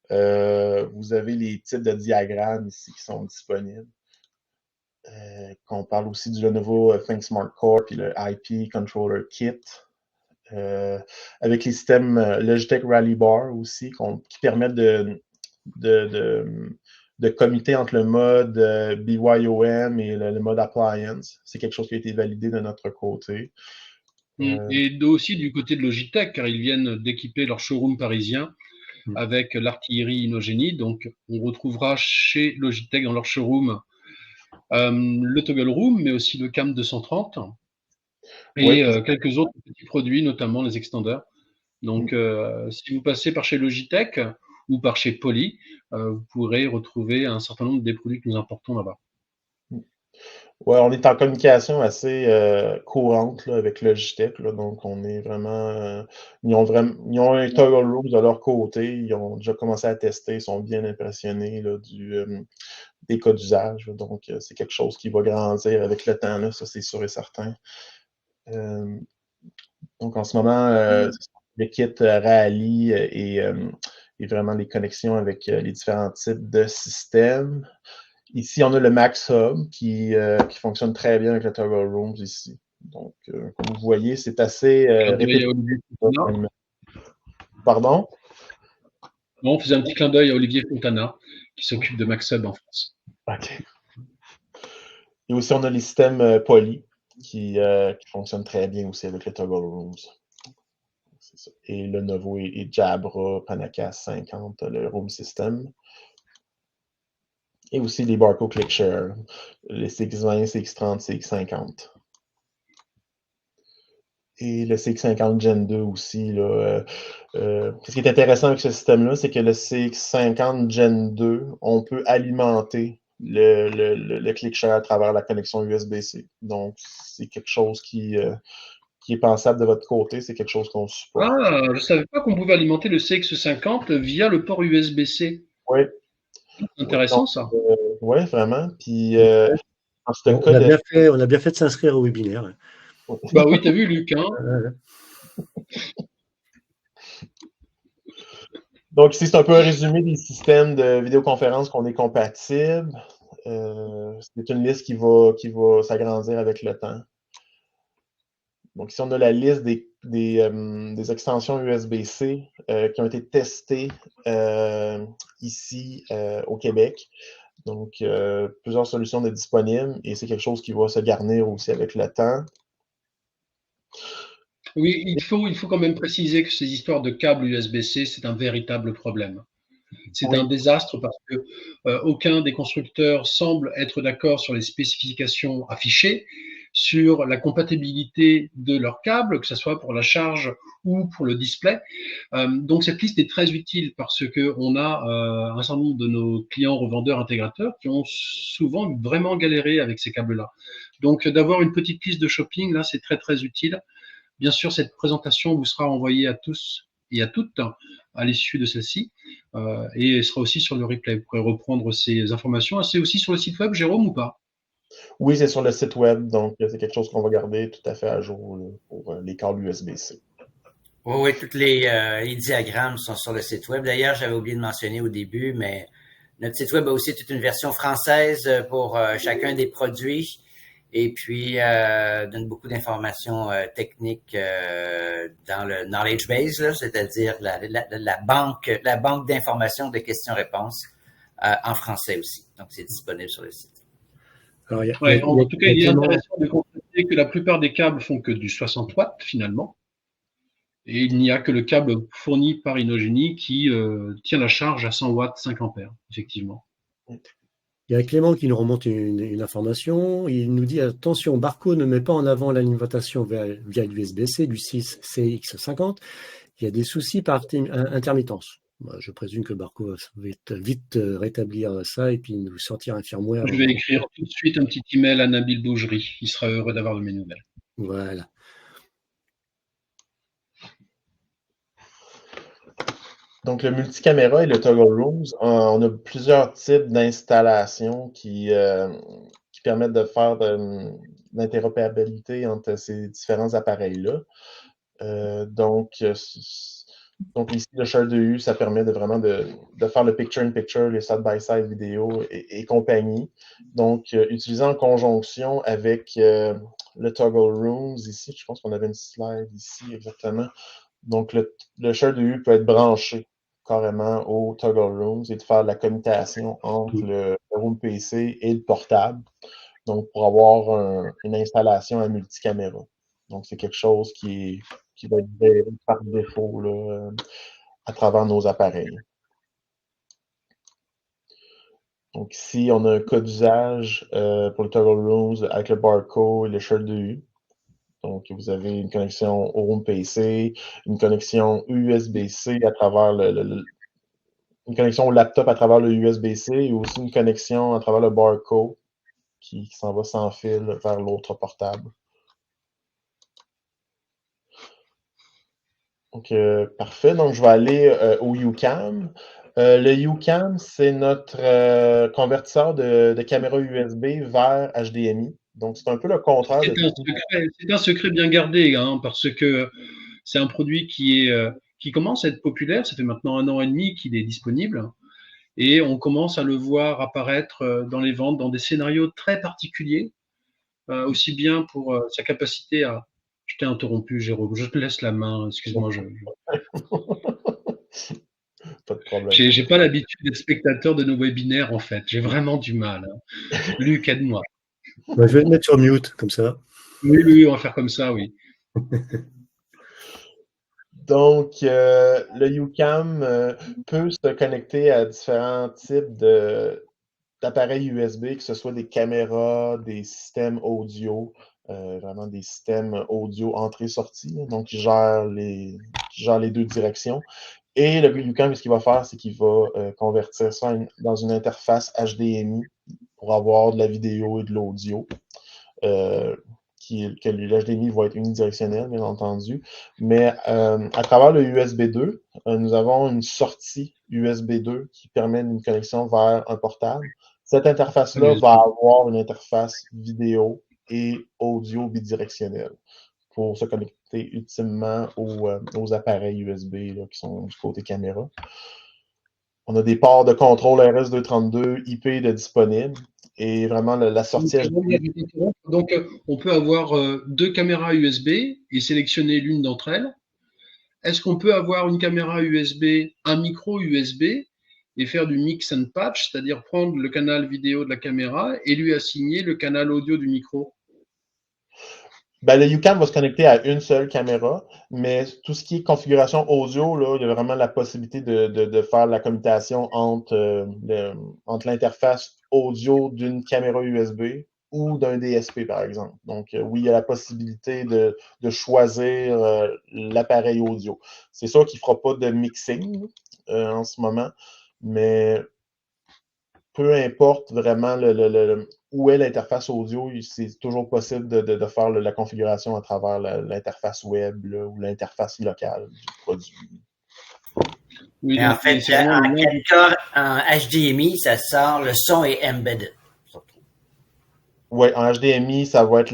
vous avez les types de diagrammes ici qui sont disponibles. Qu'on parle aussi du Lenovo ThinkSmart Core puis le IP Controller Kit. Avec les systèmes Logitech Rally Bar aussi, qui permettent de commuter entre le mode BYOM et le mode Appliance. C'est quelque chose qui a été validé de notre côté. Et aussi du côté de Logitech, car ils viennent d'équiper leur showroom parisien avec l'artillerie Inogeny. Donc, on retrouvera chez Logitech dans leur showroom le Toggle Room, mais aussi le CAM 230 et quelques autres petits produits, notamment les extenders. Donc, si vous passez par chez Logitech ou par chez Poly, vous pourrez retrouver un certain nombre des produits que nous importons là-bas. Ouais, on est en communication assez courante là, avec Logitech. Là, donc, on est vraiment. Ils ont un Toggle Room de leur côté. Ils ont déjà commencé à tester. Ils sont bien impressionnés là, des cas d'usage. Donc, c'est quelque chose qui va grandir avec le temps. Là, ça, c'est sûr et certain. Donc, en ce moment, le kit Rally et vraiment les connexions avec les différents types de systèmes. Ici, on a le Max Hub qui fonctionne très bien avec le Toggle Rooms ici. Donc, comme vous voyez, c'est assez répétitif. Pardon? On faisait un petit clin d'œil à Olivier Fontana, qui s'occupe de Maxhub en France. OK. Et aussi, on a les systèmes Poly qui fonctionnent très bien aussi avec le Toggle Rooms. Ça. Et Lenovo et Jabra, Panacas 50, le Room System. Et aussi les Barco ClickShare, les CX20, CX30, CX50. Et le CX50 Gen 2 aussi. Là, ce qui est intéressant avec ce système-là, c'est que le CX50 Gen 2, on peut alimenter le ClickShare à travers la connexion USB-C. Donc, c'est quelque chose qui est pensable de votre côté, c'est quelque chose qu'on supporte. Ah, je ne savais pas qu'on pouvait alimenter le CX50 via le port USB-C. Oui. Intéressant, ça. Oui, vraiment. Puis, en ce On cas a bien fait de s'inscrire au webinaire. Bah oui, tu as vu, Luc. Hein. Donc, ici, c'est un peu un résumé des systèmes de vidéoconférence qu'on est compatibles. C'est une liste qui va s'agrandir avec le temps. Donc, ici, on a la liste des extensions USB-C qui ont été testées ici au Québec. Donc, plusieurs solutions sont disponibles et c'est quelque chose qui va se garnir aussi avec le temps. Oui, il faut quand même préciser que ces histoires de câbles USB-C, c'est un véritable problème. C'est un désastre parce que aucun des constructeurs semble être d'accord sur les spécifications affichées, sur la compatibilité de leurs câbles, que ce soit pour la charge ou pour le display. Donc cette liste est très utile parce qu'on a un certain nombre de nos clients revendeurs intégrateurs qui ont souvent vraiment galéré avec ces câbles-là. Donc d'avoir une petite liste de shopping, là, c'est très très utile. Bien sûr, cette présentation vous sera envoyée à tous et à toutes à l'issue de celle-ci, et elle sera aussi sur le replay. Vous pourrez reprendre ces informations. C'est aussi sur le site web, Jérôme, ou pas? Oui, c'est sur le site web, donc c'est quelque chose qu'on va garder tout à fait à jour là, pour les câbles USB-C. Oui, oui, tous les diagrammes sont sur le site web. D'ailleurs, j'avais oublié de mentionner au début, mais notre site web a aussi toute une version française pour chacun des produits et puis donne beaucoup d'informations techniques dans le knowledge base, c'est-à-dire la banque d'informations de questions-réponses en français aussi. Donc, c'est disponible sur le site. Alors, en tout cas, il est intéressant de constater que la plupart des câbles font que du 60 watts finalement. Et il n'y a que le câble fourni par Inogeny qui tient la charge à 100 watts, 5 ampères, effectivement. Il y a Clément qui nous remonte une information. Il nous dit attention, Barco ne met pas en avant l'alimentation via l'USB-C du 6CX50. Il y a des soucis par intermittence. Je présume que Barco va vite rétablir ça et puis nous sortir un firmware. Je vais écrire tout de suite un petit email à Nabil Bougerie. Il sera heureux d'avoir de mes nouvelles. Voilà. Donc, le multicaméra et le toggle rooms, on a plusieurs types d'installations qui permettent de faire de l'interopérabilité entre ces différents appareils-là. Donc ici, le Share2U, ça permet vraiment de faire le picture-in-picture, les side-by-side vidéo et compagnie. Donc, utilisé en conjonction avec le toggle rooms ici, je pense qu'on avait une slide ici exactement. Donc, le Share2U peut être branché carrément au toggle rooms et de faire la commutation entre le room PC et le portable. Donc, pour avoir une installation à multicaméra. Donc, c'est quelque chose qui va être géré par défaut là, à travers nos appareils. Donc, ici, on a un cas d'usage pour le toggle rooms avec le Barco et le Share2U. Donc, vous avez une connexion au Room PC, une connexion USB-C à travers une connexion au laptop à travers le USB-C et aussi une connexion à travers le Barco qui s'en va sans fil vers l'autre portable. Donc, parfait. Donc, je vais aller au UCam. Le UCam, c'est notre convertisseur de caméra USB vers HDMI. Donc, c'est un peu le contraire. C'est un secret bien gardé, hein, parce que c'est un produit qui commence à être populaire. Ça fait maintenant 1 an et demi qu'il est disponible. Et on commence à le voir apparaître dans les ventes dans des scénarios très particuliers, aussi bien pour sa capacité à... Je t'ai interrompu, Jérôme. Je te laisse la main. Excuse-moi. Pas de problème. J'ai pas l'habitude d'être spectateur de nos webinaires, en fait. J'ai vraiment du mal. Hein. Luc, aide-moi. Je vais te mettre sur mute, comme ça. Oui, on va faire comme ça, oui. Donc, le UCam peut se connecter à différents types d'appareils USB, que ce soit des caméras, des systèmes audio, vraiment des systèmes audio entrée-sortie, donc qui gèrent les 2 directions. Et le UCam, ce qu'il va faire, c'est qu'il va convertir ça dans une interface HDMI pour avoir de la vidéo et de l'audio. Que l'HDMI va être unidirectionnel, bien entendu. Mais à travers le USB 2, nous avons une sortie USB 2 qui permet une connexion vers un portable. Cette interface-là va avoir une interface vidéo et audio bidirectionnelle pour se connecter ultimement aux appareils USB là, qui sont du côté caméra. On a des ports de contrôle RS-232 IP de disponibles. Et vraiment, la sortie HDMI. Donc, on peut avoir 2 caméras USB et sélectionner l'une d'entre elles. Est-ce qu'on peut avoir une caméra USB, un micro USB et faire du mix and patch, c'est-à-dire prendre le canal vidéo de la caméra et lui assigner le canal audio du micro? Ben, le UCam va se connecter à une seule caméra, mais tout ce qui est configuration audio, là, il y a vraiment la possibilité de faire la commutation entre l'interface audio d'une caméra USB ou d'un DSP, par exemple. Donc, oui, il y a la possibilité de choisir l'appareil audio. C'est sûr qu'il ne fera pas de mixing en ce moment, mais peu importe vraiment où est l'interface audio, c'est toujours possible de faire la configuration à travers l'interface web là, ou l'interface locale du produit. Oui, Et en donc fait, c'est vraiment en l'un des... 4K, en HDMI, ça sort, le son est embedded. Oui, en HDMI, ça va être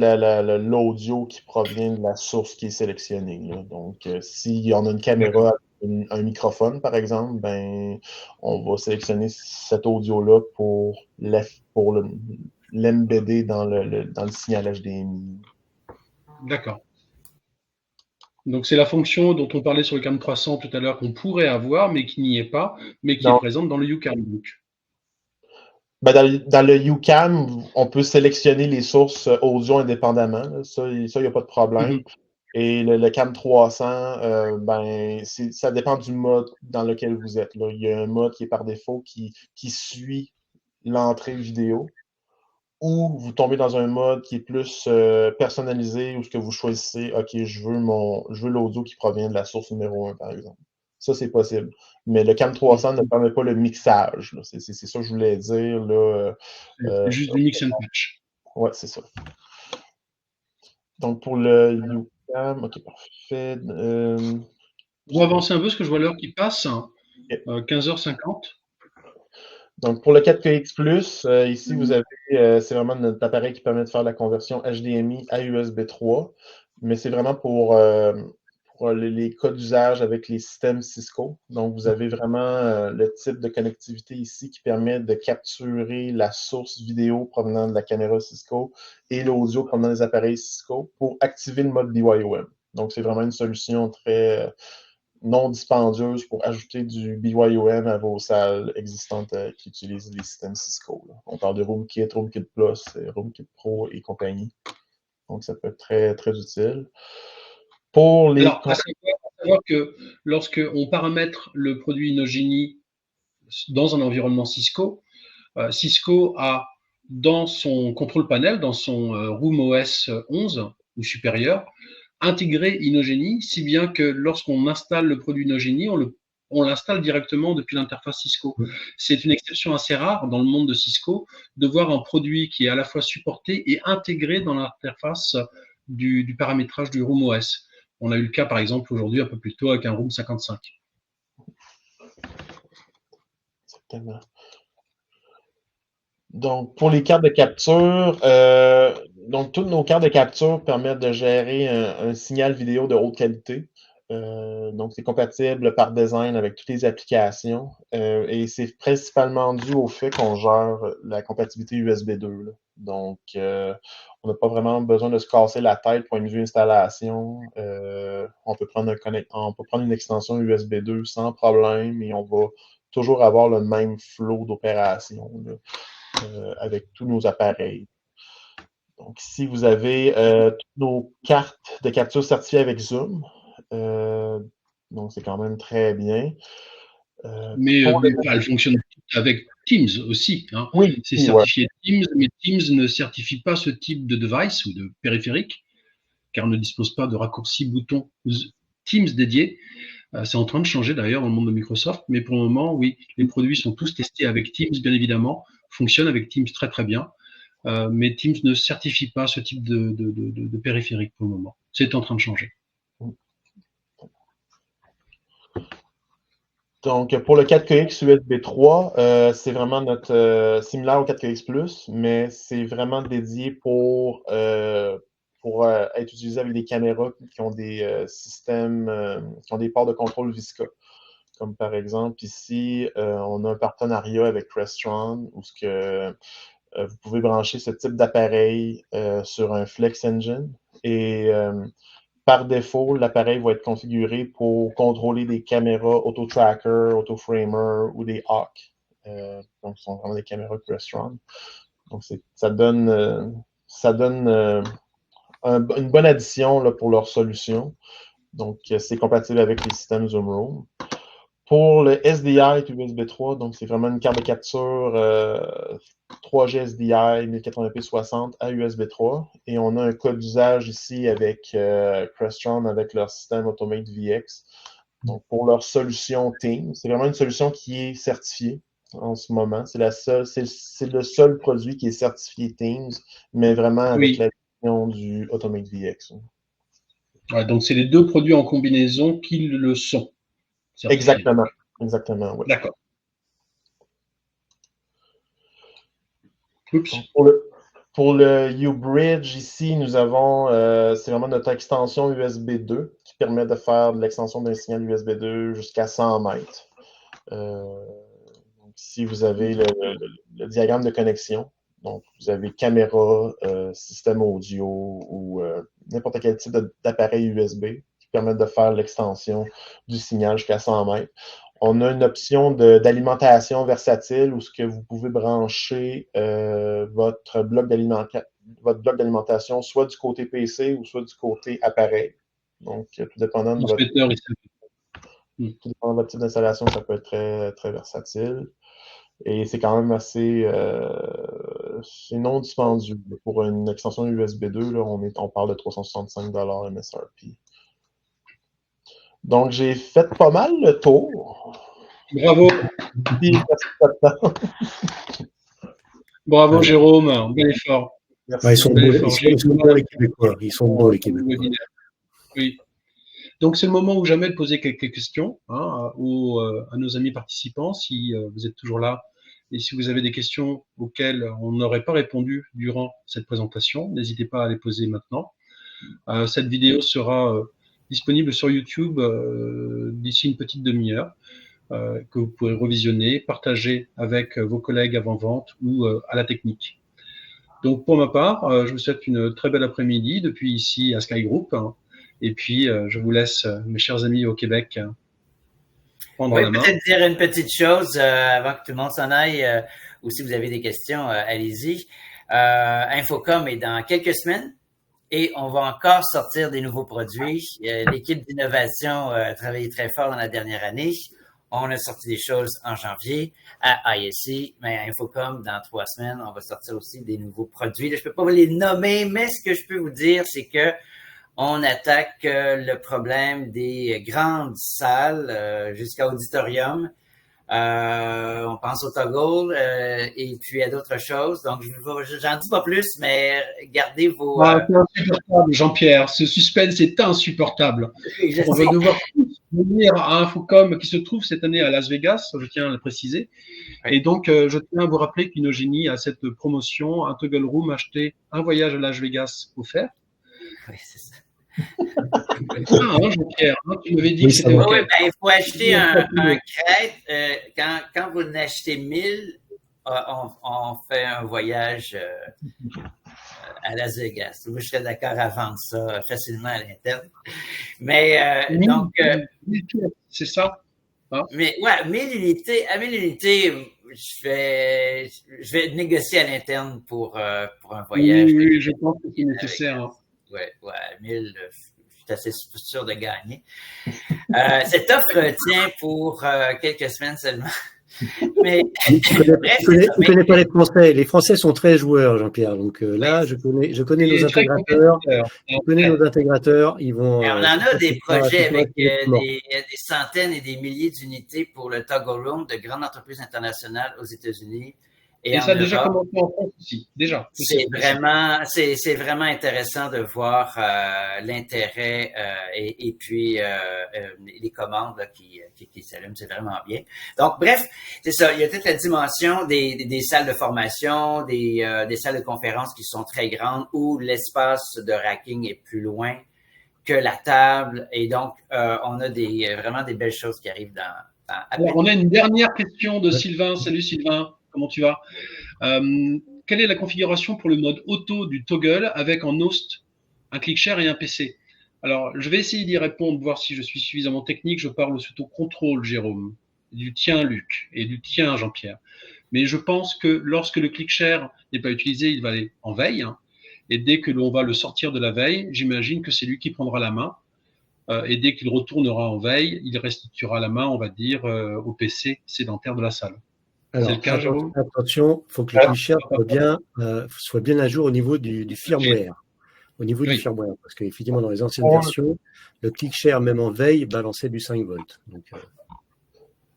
l'audio qui provient de la source qui est sélectionnée. Là. Donc, si on a une caméra, un microphone, par exemple, ben, on va sélectionner cet audio-là pour l'embedder dans le signal HDMI. D'accord. Donc c'est la fonction dont on parlait sur le CAM 300 tout à l'heure qu'on pourrait avoir, mais qui n'y est pas, mais qui est Non. présente dans le UCAM. Donc. Ben, dans le UCam, on peut sélectionner les sources audio indépendamment. Là. Ça, il n'y a pas de problème. Et le CAM 300, ben, ça dépend du mode dans lequel vous êtes. Là. Il y a un mode qui est par défaut qui suit l'entrée vidéo. Ou vous tombez dans un mode qui est plus personnalisé, où ce que vous choisissez, OK, je veux l'audio qui provient de la source numéro 1, par exemple. Ça, c'est possible. Mais le CAM 300 ne permet pas le mixage. C'est ça que je voulais dire. Là, C'est juste du mix and patch. ouais, c'est ça. Donc, pour le UCam, OK, parfait. On va avancer un peu parce que je vois l'heure qui passe, OK. 15h50. Donc, pour le 4KX+, ici, vous avez, c'est vraiment notre appareil qui permet de faire la conversion HDMI à USB 3, mais c'est vraiment pour les cas d'usage avec les systèmes Cisco. Donc, vous avez vraiment le type de connectivité ici qui permet de capturer la source vidéo provenant de la caméra Cisco et l'audio provenant des appareils Cisco pour activer le mode BYOM. Donc, c'est vraiment une solution très non dispendieuse pour ajouter du BYOM à vos salles existantes qui utilisent les systèmes Cisco. Là. On parle de RoomKit, RoomKit Plus, RoomKit Pro et compagnie. Donc, ça peut être très, très utile. Pour les... Alors, à savoir que lorsqu'on paramètre le produit Inogeny dans un environnement Cisco, Cisco a dans son contrôle panel, dans son RoomOS 11 ou supérieur, intégré Inogeny, si bien que lorsqu'on installe le produit Inogeny, on l'installe directement depuis l'interface Cisco. C'est une exception assez rare dans le monde de Cisco de voir un produit qui est à la fois supporté et intégré dans l'interface du paramétrage du RoomOS. On a eu le cas, par exemple, aujourd'hui, un peu plus tôt, avec un Room 55. Exactement. Donc, pour les cartes de capture, donc toutes nos cartes de capture permettent de gérer un signal vidéo de haute qualité. Donc, c'est compatible par design avec toutes les applications et c'est principalement dû au fait qu'on gère la compatibilité USB 2. Là. Donc, on n'a pas vraiment besoin de se casser la tête point de vue installation. On peut prendre une extension USB 2 sans problème et on va toujours avoir le même flow d'opération avec tous nos appareils. Donc, ici, vous avez toutes nos cartes de capture certifiées avec Zoom. Donc, c'est quand même très bien. Mais elle fonctionne avec Teams aussi. Hein. Oui, C'est ouais. certifié Teams, mais Teams ne certifie pas ce type de device ou de périphérique, car ne dispose pas de raccourci bouton Teams dédié. C'est en train de changer d'ailleurs dans le monde de Microsoft, mais pour le moment, oui, les produits sont tous testés avec Teams, bien évidemment, fonctionnent avec Teams très très bien, mais Teams ne certifie pas ce type de périphérique pour le moment. C'est en train de changer. Donc, pour le 4KX USB 3, c'est vraiment notre similaire au 4KX+, mais c'est vraiment dédié pour être utilisé avec des caméras qui ont des systèmes, qui ont des ports de contrôle Visca. Comme par exemple ici, on a un partenariat avec Crestron où vous pouvez brancher ce type d'appareil sur un Flex Engine et par défaut, l'appareil va être configuré pour contrôler des caméras auto-tracker, auto-framer ou des Hawk. Donc, ce sont vraiment des caméras Crestron. Donc, ça donne une bonne addition là, pour leur solution. Donc, c'est compatible avec les systèmes Zoom Room. Pour le SDI USB 3, donc c'est vraiment une carte de capture 3G SDI 1080p 60 à USB 3. Et on a un cas d'usage ici avec Crestron, avec leur système Automate VX. Donc, pour leur solution Teams, c'est vraiment une solution qui est certifiée en ce moment. C'est le seul produit qui est certifié Teams, mais vraiment avec la version du Automate VX. Ouais, donc, c'est les deux produits en combinaison qui le sont. Exactement. Exactement, oui. D'accord. Pour le U-Bridge, ici, nous avons, c'est vraiment notre extension USB 2 qui permet de faire de l'extension d'un signal USB 2 jusqu'à 100 mètres. Donc ici, vous avez le diagramme de connexion. Donc, vous avez caméra, système audio ou n'importe quel type d'appareil USB qui permettent de faire l'extension du signal jusqu'à 100 mètres. On a une option d'alimentation versatile où ce que vous pouvez brancher votre bloc d'alimentation soit du côté PC ou soit du côté appareil. Donc, tout dépendant de votre type d'installation, ça peut être très, très versatile. Et c'est quand même assez c'est non dispendieux. Pour une extension USB 2, là, on parle de 365 $ MSRP. Donc, j'ai fait pas mal le tour. Bravo. Bravo, Jérôme. Bel effort. Ouais, ils sont beaux, les Québécois. Ils sont beaux, les Québécois. Oui. Donc, c'est le moment où jamais de poser quelques questions à nos amis participants, si vous êtes toujours là. Et si vous avez des questions auxquelles on n'aurait pas répondu durant cette présentation, n'hésitez pas à les poser maintenant. Cette vidéo sera disponible sur YouTube d'ici une petite demi-heure, que vous pourrez revisionner, partager avec vos collègues avant-vente ou à la technique. Donc, pour ma part, je vous souhaite une très belle après-midi depuis ici à Sky Group. Et puis, je vous laisse, mes chers amis au Québec, prendre la main. Peut-être dire une petite chose avant que tout le monde s'en aille, ou si vous avez des questions, allez-y. Infocom est dans quelques semaines et on va encore sortir des nouveaux produits. L'équipe d'innovation a travaillé très fort dans la dernière année. On a sorti des choses en janvier à ISC, mais à Infocom, dans 3 semaines, on va sortir aussi des nouveaux produits. Là, je peux pas vous les nommer, mais ce que je peux vous dire, c'est que on attaque le problème des grandes salles jusqu'à auditorium. On pense au toggle et puis à d'autres choses. Donc, j'en dis pas plus, mais gardez vos... C'est insupportable, Jean-Pierre. Ce suspense est insupportable. On va devoir venir à Infocom qui se trouve cette année à Las Vegas, je tiens à le préciser. Oui. Et donc, je tiens à vous rappeler qu'Inogénie a cette promotion, un toggle room acheté, un voyage à Las Vegas offert. Oui, c'est ça. Jean-Pierre, tu m'avais dit que c'était OK. Oui, il faut acheter un crête. Quand vous n'achetez 1000, on fait un voyage à Las Vegas. Moi, je serais d'accord à vendre ça facilement à l'interne. Mais donc... c'est ça. Hein? Mais ouais, 1000 unités, à 1000 unités, je vais négocier à l'interne pour un voyage. Oui, je pense que c'est nécessaire. Ouais, 1000, je suis assez sûr de gagner. Cette offre tient pour quelques semaines seulement. Mais je connais pas les Français. Les Français sont très joueurs, Jean-Pierre. Donc là, je connais nos intégrateurs. Je connais nos intégrateurs. Ils vont. Et on en a des projets avec des centaines et des milliers d'unités pour le toggle room de grandes entreprises internationales aux États-Unis. Et ça a déjà commencé en France aussi, déjà. C'est vraiment intéressant de voir l'intérêt et puis les commandes là, qui s'allument, c'est vraiment bien. Donc, bref, c'est ça. Il y a toute la dimension des salles de formation, des salles de conférence qui sont très grandes où l'espace de racking est plus loin que la table. Et donc, on a vraiment des belles choses qui arrivent dans Alors, on a une dernière question de Sylvain. Salut Sylvain. Comment tu vas? Quelle est la configuration pour le mode auto du toggle avec en host un ClickShare et un PC? Alors, je vais essayer d'y répondre, voir si je suis suffisamment technique. Je parle sous ton contrôle, Jérôme, du tien, Luc, et du tien, Jean-Pierre. Mais je pense que lorsque le ClickShare n'est pas utilisé, il va aller en veille. Et dès que l'on va le sortir de la veille, j'imagine que c'est lui qui prendra la main. Et dès qu'il retournera en veille, il restituera la main, on va dire, au PC sédentaire de la salle. Alors, C'est le cas, Jérôme? attention, il faut que le ClickShare soit bien à jour au niveau du firmware. Au niveau du firmware, parce qu'effectivement, dans les anciennes versions, le ClickShare, même en veille, balançait du 5 volts.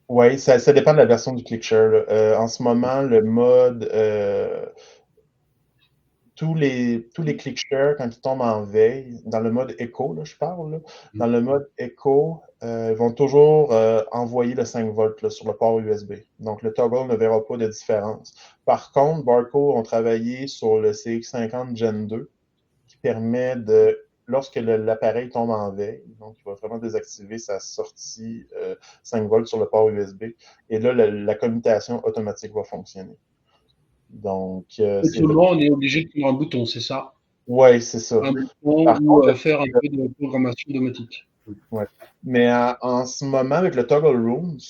Oui, ça dépend de la version du ClickShare. En ce moment, le mode... tous les ClickShare, quand ils tombent en veille, dans le mode Echo, là, je parle, là, dans le mode Echo, ils vont toujours envoyer le 5 volts là, sur le port USB. Donc, le toggle ne verra pas de différence. Par contre, Barco ont travaillé sur le CX50 Gen 2, qui permet de, lorsque l'appareil tombe en veille, donc il va vraiment désactiver sa sortie 5 volts sur le port USB, et là, la commutation automatique va fonctionner. Donc, on est obligé de prendre un bouton, c'est ça? Oui, c'est ça. Un bouton ou faire un peu de programmation automatique. Ouais. Mais en ce moment, avec le Toggle Rooms,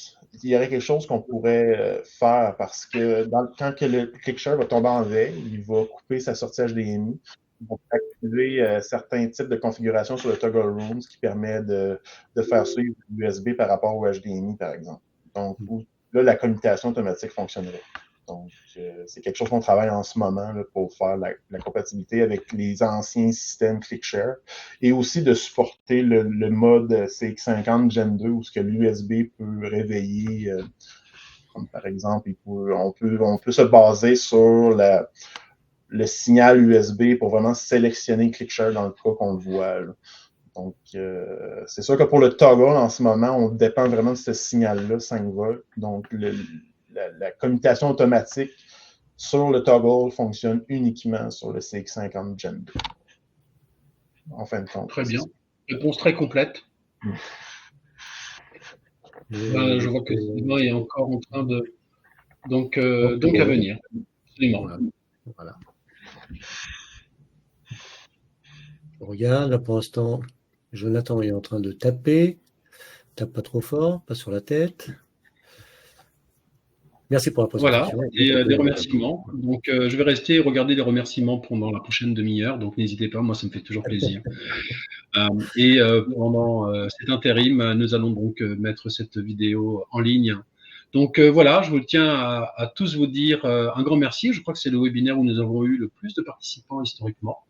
il y aurait quelque chose qu'on pourrait faire parce que quand le ClickShare va tomber en veille, il va couper sa sortie HDMI. Il va activer certains types de configurations sur le Toggle Rooms qui permet de faire suivre l'USB par rapport au HDMI, par exemple. Donc, là, la commutation automatique fonctionnerait. Donc, c'est quelque chose qu'on travaille en ce moment là, pour faire la compatibilité avec les anciens systèmes ClickShare et aussi de supporter le mode CX50 Gen 2 où ce que l'USB peut réveiller, comme par exemple, on peut se baser sur le signal USB pour vraiment sélectionner ClickShare dans le cas qu'on le voit. Là. Donc, c'est sûr que pour le toggle, en ce moment, on dépend vraiment de ce signal-là, 5 volts. Donc, la commutation automatique sur le toggle fonctionne uniquement sur le CX50 Gen 2. En fin de compte. Très bien. Réponse très complète. Je vois que Sylvain est encore en train de... Donc à venir. Absolument. Voilà. Je regarde, là pour l'instant, Jonathan est en train de taper. Tape pas trop fort, pas sur la tête. Merci pour la présentation. Voilà, et des remerciements. Donc, je vais rester et regarder les remerciements pendant la prochaine demi-heure. Donc, n'hésitez pas, moi, ça me fait toujours plaisir. Pendant cet intérim, nous allons donc mettre cette vidéo en ligne. Donc, voilà, je vous tiens à tous vous dire un grand merci. Je crois que c'est le webinaire où nous avons eu le plus de participants historiquement.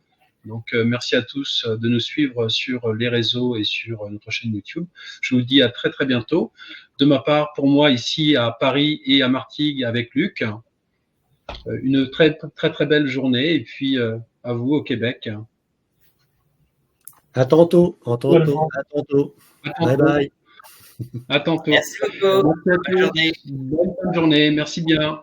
Donc, merci à tous de nous suivre sur les réseaux et sur notre chaîne YouTube. Je vous dis à très, très bientôt. De ma part, pour moi, ici à Paris et à Martigues avec Luc, une très, très, très belle journée. Et puis, à vous au Québec. À tantôt. À tantôt. À tantôt. Bye bye. À tantôt. Merci beaucoup. Bonne journée. Bonne journée. Merci bien.